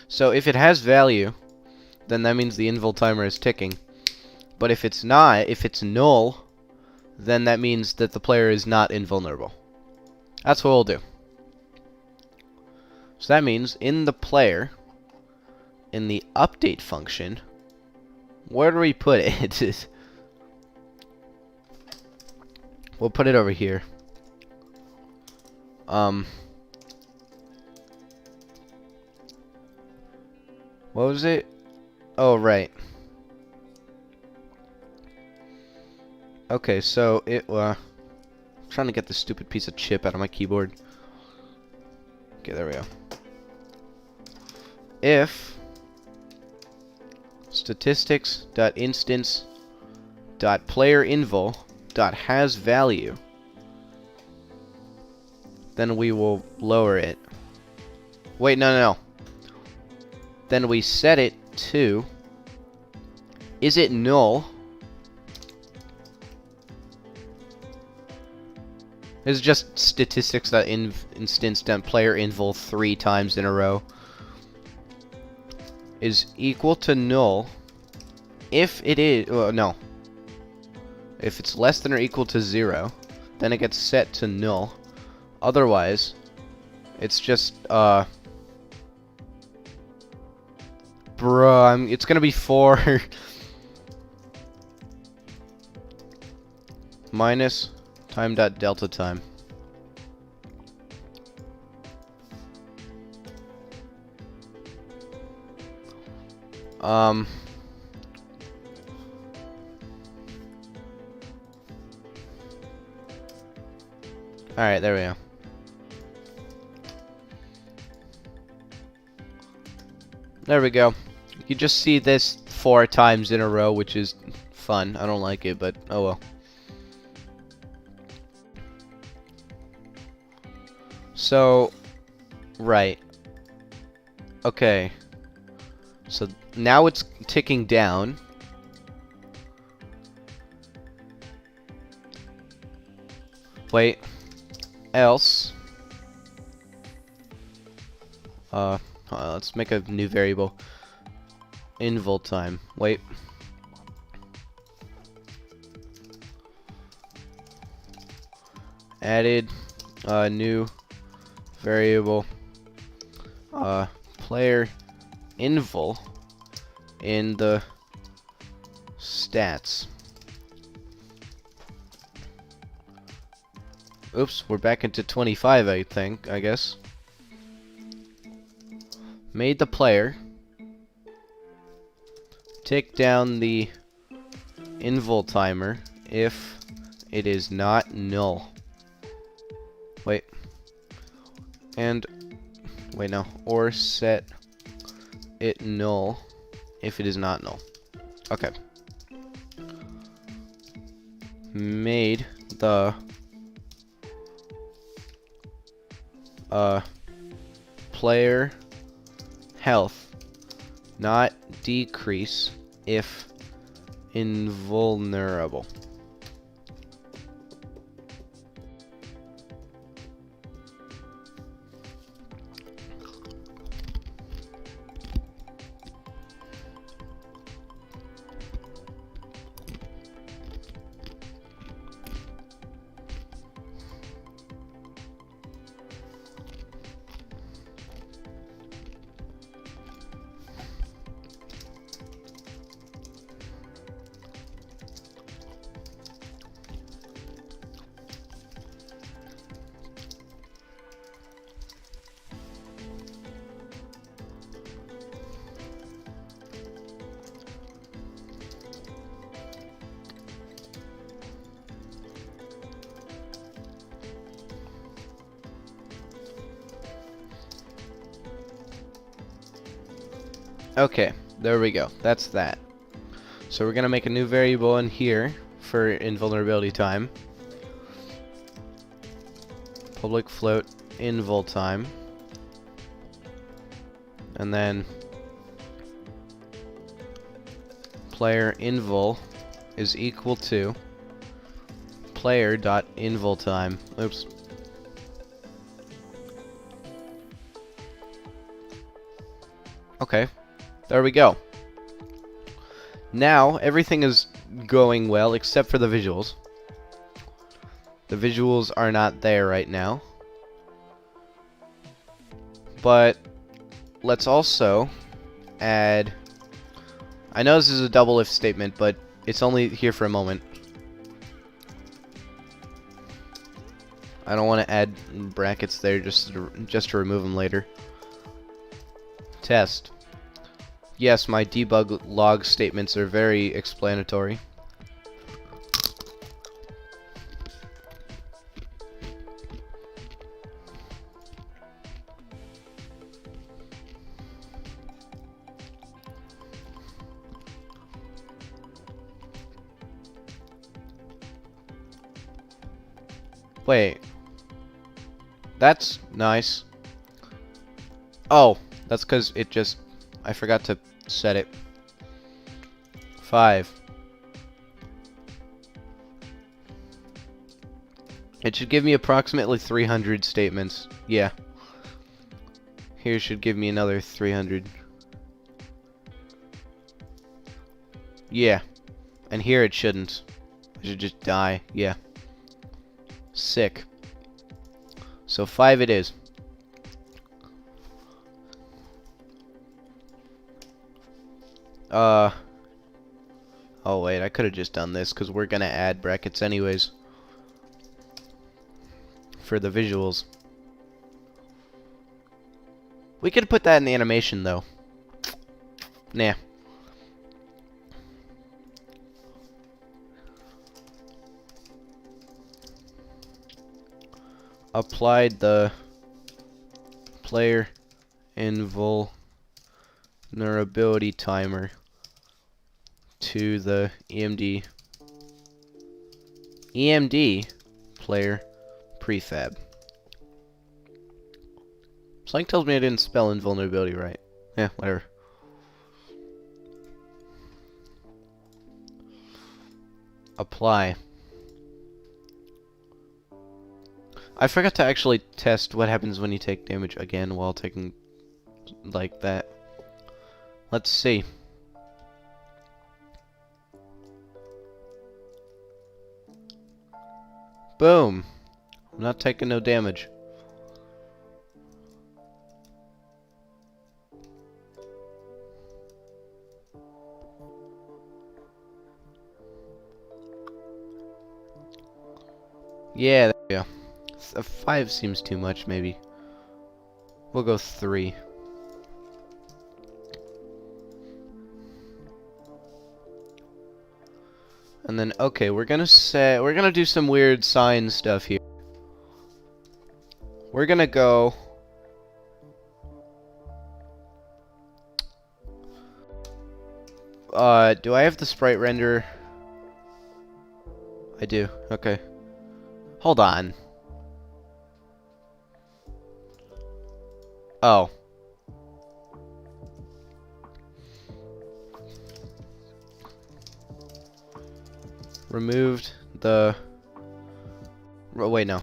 So if it has value, then that means the invul timer is ticking. But if it's not, if it's null, then that means that the player is not invulnerable. That's what we'll do. So that means in the player, in the update function, where do we put it? We'll put it over here. What was it? Oh, right. Okay, so it, I'm trying to get this stupid piece of chip out of my keyboard. Okay, there we go. If statistics.instance.playerInvul.has value, then we will lower it. Wait, no. Then we set it to, is it null? This is just statistics.instance.playerInvul 3 times in a row. Is equal to null if it is, no. If it's less than or equal to 0, then it gets set to null. Otherwise, it's just, it's gonna be 4 minus time.delta time. Alright, there we go. There we go. You just see this 4 times in a row, which is fun. I don't like it, but oh well. So, right. Okay. So now it's ticking down. Wait. Else. Let's make a new variable. Invul time. Wait. Added a new variable. Player invul in the stats. Oops, we're back into 25, I think, I guess. Made the player tick down the invul timer if it is not null. Wait. And wait, no. Or set it null if it is not null. Okay. Made the player health not decrease if invulnerable. Okay, there we go. That's that. So we're gonna make a new variable in here for invulnerability time. Public float invul time. And then player invul is equal to player.invul time. Oops. Okay, there we go. Now everything is going well except for the visuals. The visuals are not there right now. But let's also add... I know this is a double if statement, but it's only here for a moment. I don't want to add brackets there just to remove them later. Test. Yes, my debug log statements are very explanatory. Wait. That's nice. Oh, that's because it just... I forgot to set it. 5. It should give me approximately 300 statements. Yeah. Here should give me another 300. Yeah. And here it shouldn't. I should just die. Yeah. Sick. So 5 it is. Oh wait, I could have just done this because we're gonna add brackets anyways for the visuals. We could put that in the animation though. Nah. Applied the player invulnerability timer to the EMD player prefab. Something tells me I didn't spell invulnerability right. Yeah, whatever. Apply. I forgot to actually test what happens when you take damage again while taking like that. Let's see. Boom. I'm not taking no damage. Yeah, there we go. A 5 seems too much, maybe. We'll go 3. And then, okay, we're gonna do some weird sign stuff here. We're gonna go... do I have the sprite render? I do, okay. Hold on. Oh. Removed the... wait, no.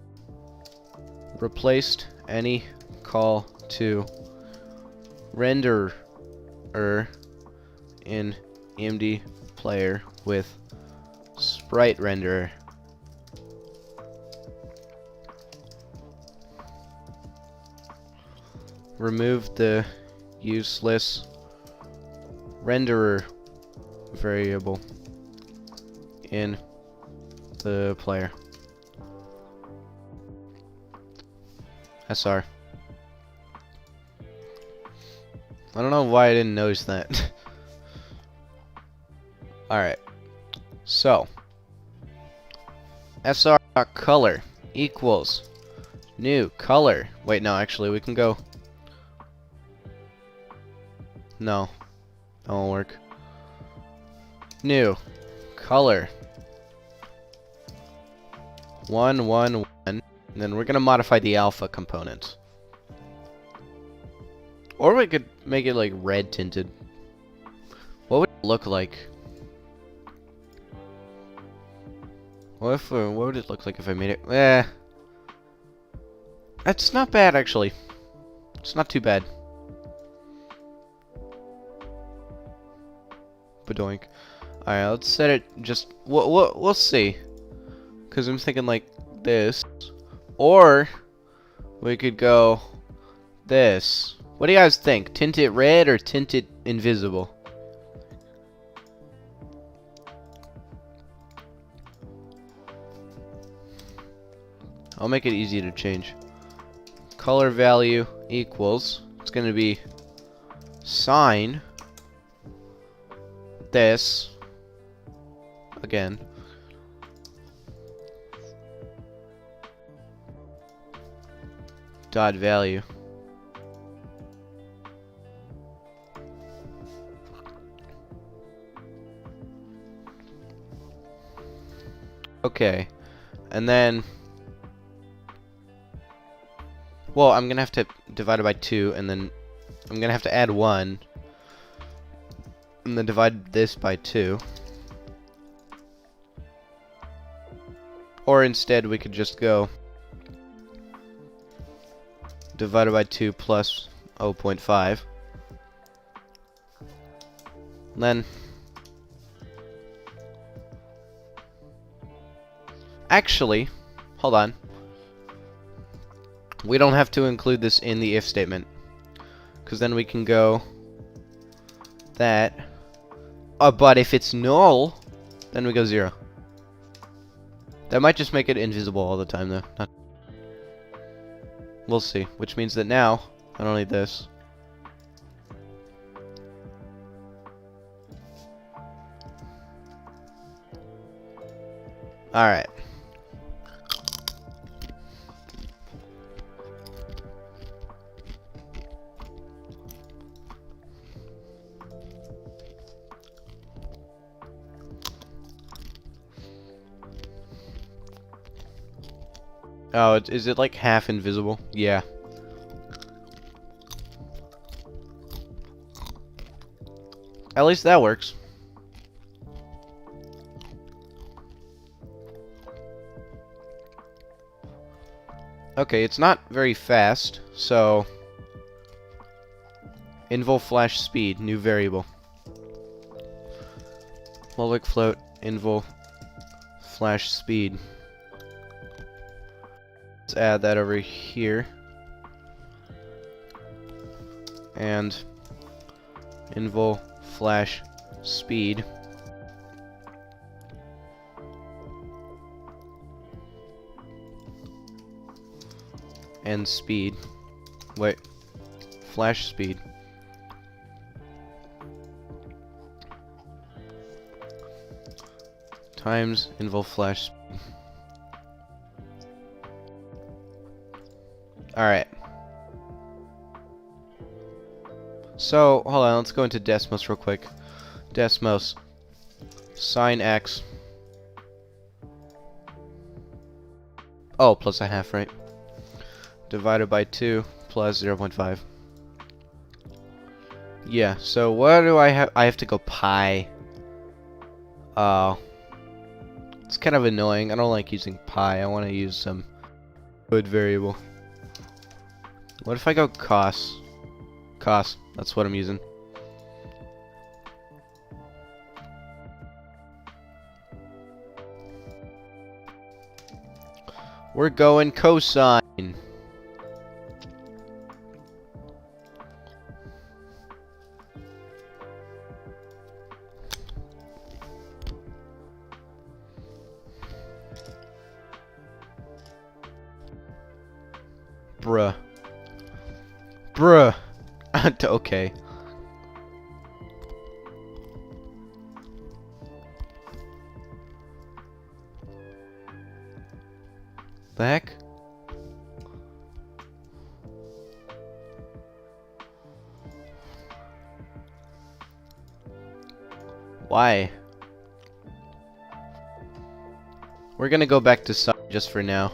Replaced any call to renderer in EMD player with sprite renderer. Remove the useless renderer variable in the player. SR. I don't know why I didn't notice that. Alright. So. SR.color equals new color. Wait, no, actually, we can go. No. That won't work. New. Color. 1, 1, 1. And then we're going to modify the alpha component. Or we could make it like red tinted. What would it look like? What would it look like if I made it? That's not bad actually. It's not too bad. Badoink. Alright, let's set it just... We'll see. Because I'm thinking like this. Or we could go this. What do you guys think? Tint it red or tint it invisible? I'll make it easy to change. Color value equals... It's going to be sine this again dot value okay, and then well, I'm gonna have to divide it by 2, and then I'm gonna have to add 1 and then divide this by 2. Or instead we could just go divided by 2 plus 0.5. Then actually, hold on. We don't have to include this in the if statement, because then we can go that. But if it's null, then we go 0. That might just make it invisible all the time, though. We'll see. Which means that now, I don't need this. Alright. Oh, is it like half invisible? Yeah. At least that works. Okay, it's not very fast, so... Invol flash speed, new variable. Mulvic float, invol flash speed. Let's add that over here. And invol flash speed. And speed. Wait. Flash speed. Times invol flash speed. Alright. So, hold on, let's go into Desmos real quick. Desmos. Sine x. Oh, plus a half, right? Divided by 2 plus 0.5. Yeah, so what do I have? I have to go pi. Oh. It's kind of annoying. I don't like using pi. I want to use some good variable. What if I go cos? Cos. That's what I'm using. We're going cosine. Bruh. Bruh. Okay. The heck? Why? We're gonna go back to sun just for now.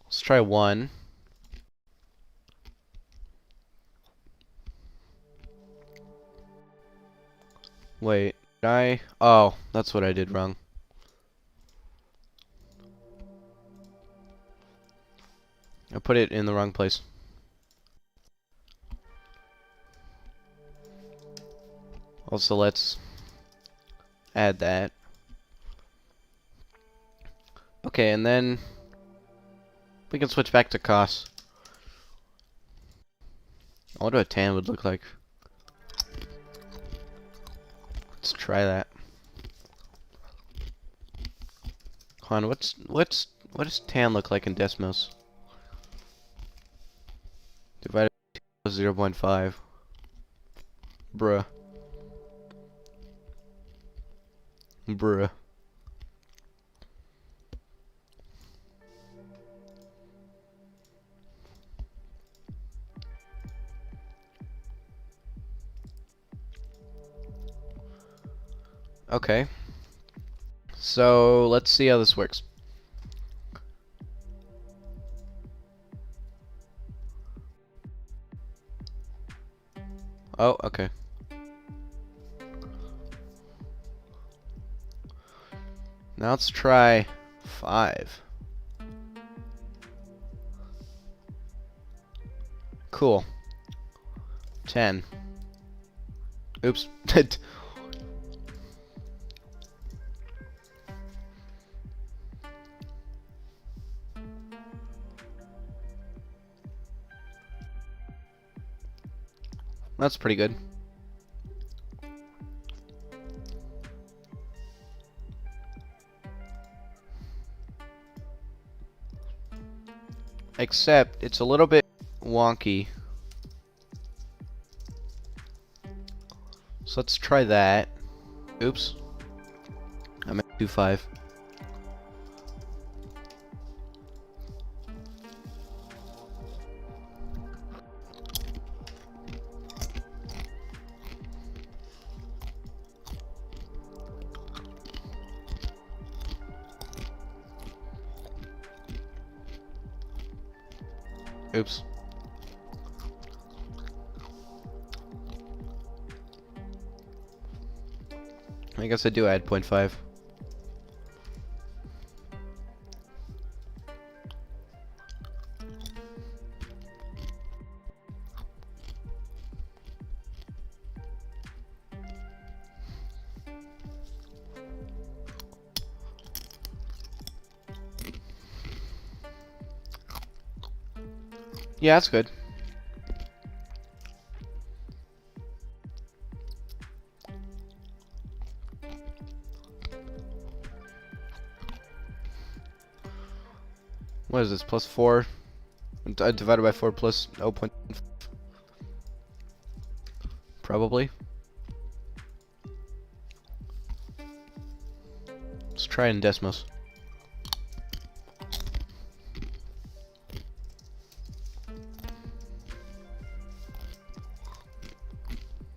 Let's try 1. Wait, did I? Oh, that's what I did wrong. I put it in the wrong place. Also, let's add that. Okay, and then we can switch back to cost. I wonder what tan would look like. Let's try that. Hold on, what does tan look like in Desmos? Divided by 0.5. Bruh. Bruh. Okay. So, let's see how this works. Oh, okay. Now let's try 5. Cool. 10. Oops. That's pretty good. Except, it's a little bit wonky. So let's try that. Oops. I'm at 2.5. Oops. I guess I do add 0.5. Yeah, that's good. What is this? Plus 4 divided by 4 plus 0. Probably. Let's try it in Desmos.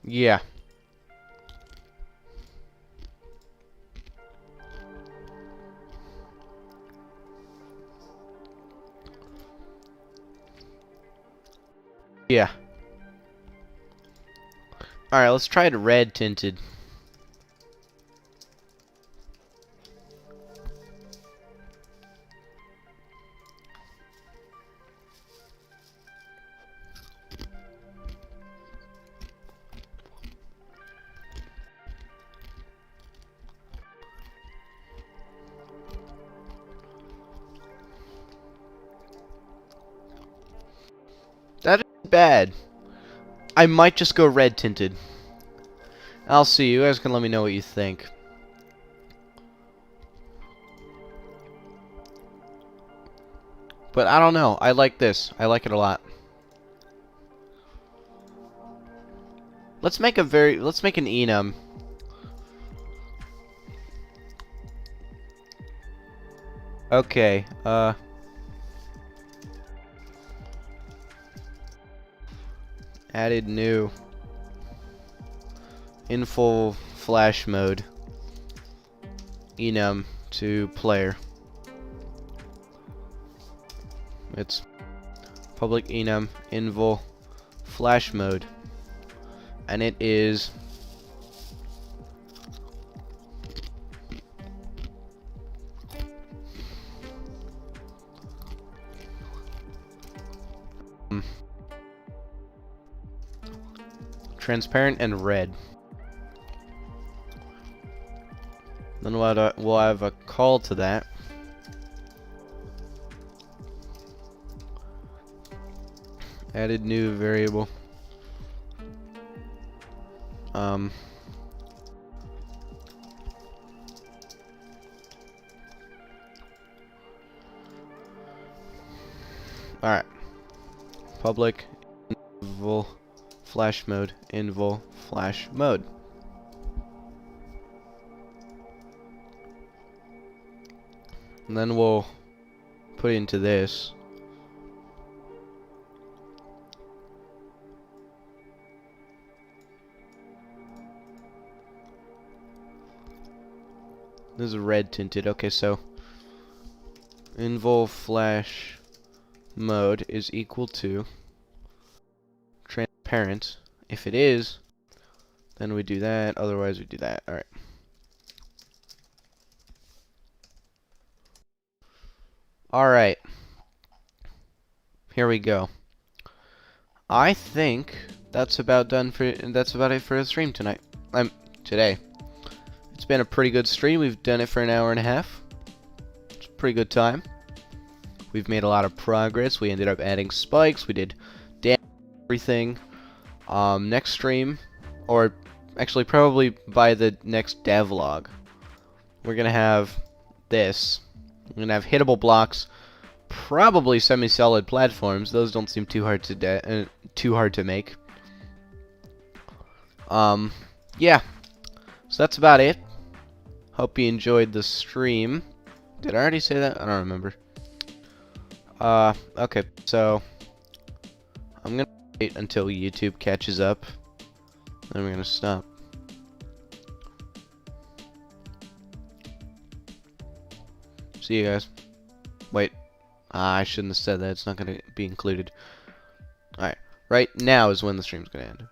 Yeah. Yeah. Alright, let's try it red tinted. That isn't bad. I might just go red tinted. I'll see. You guys can let me know what you think. But I don't know. I like this. I like it a lot. Let's make an enum. Okay, added new in full flash mode enum to player. It's public enum invul flash mode, and it is transparent and red. Then we'll have a call to that. Added new variable. Alright. Public invul flash mode. Invul flash mode. And then we'll put it into this. This is red tinted. Okay, so invul flash mode is equal to transparent. If it is, then we do that. Otherwise, we do that. All right. All right. Here we go. I think that's about it for the stream tonight. Today. It's been a pretty good stream. We've done it for an hour and a half. It's a pretty good time. We've made a lot of progress. We ended up adding spikes. We did everything. Next stream, or actually probably by the next devlog, we're gonna have this. We're gonna have hittable blocks, probably semi-solid platforms. Those don't seem too hard to make. Yeah. So that's about it. Hope you enjoyed the stream. Did I already say that? I don't remember. Okay, so I'm gonna wait until YouTube catches up. Then we're gonna stop. See you guys. Wait. I shouldn't have said that. It's not gonna be included. Alright. Right now is when the stream's gonna end.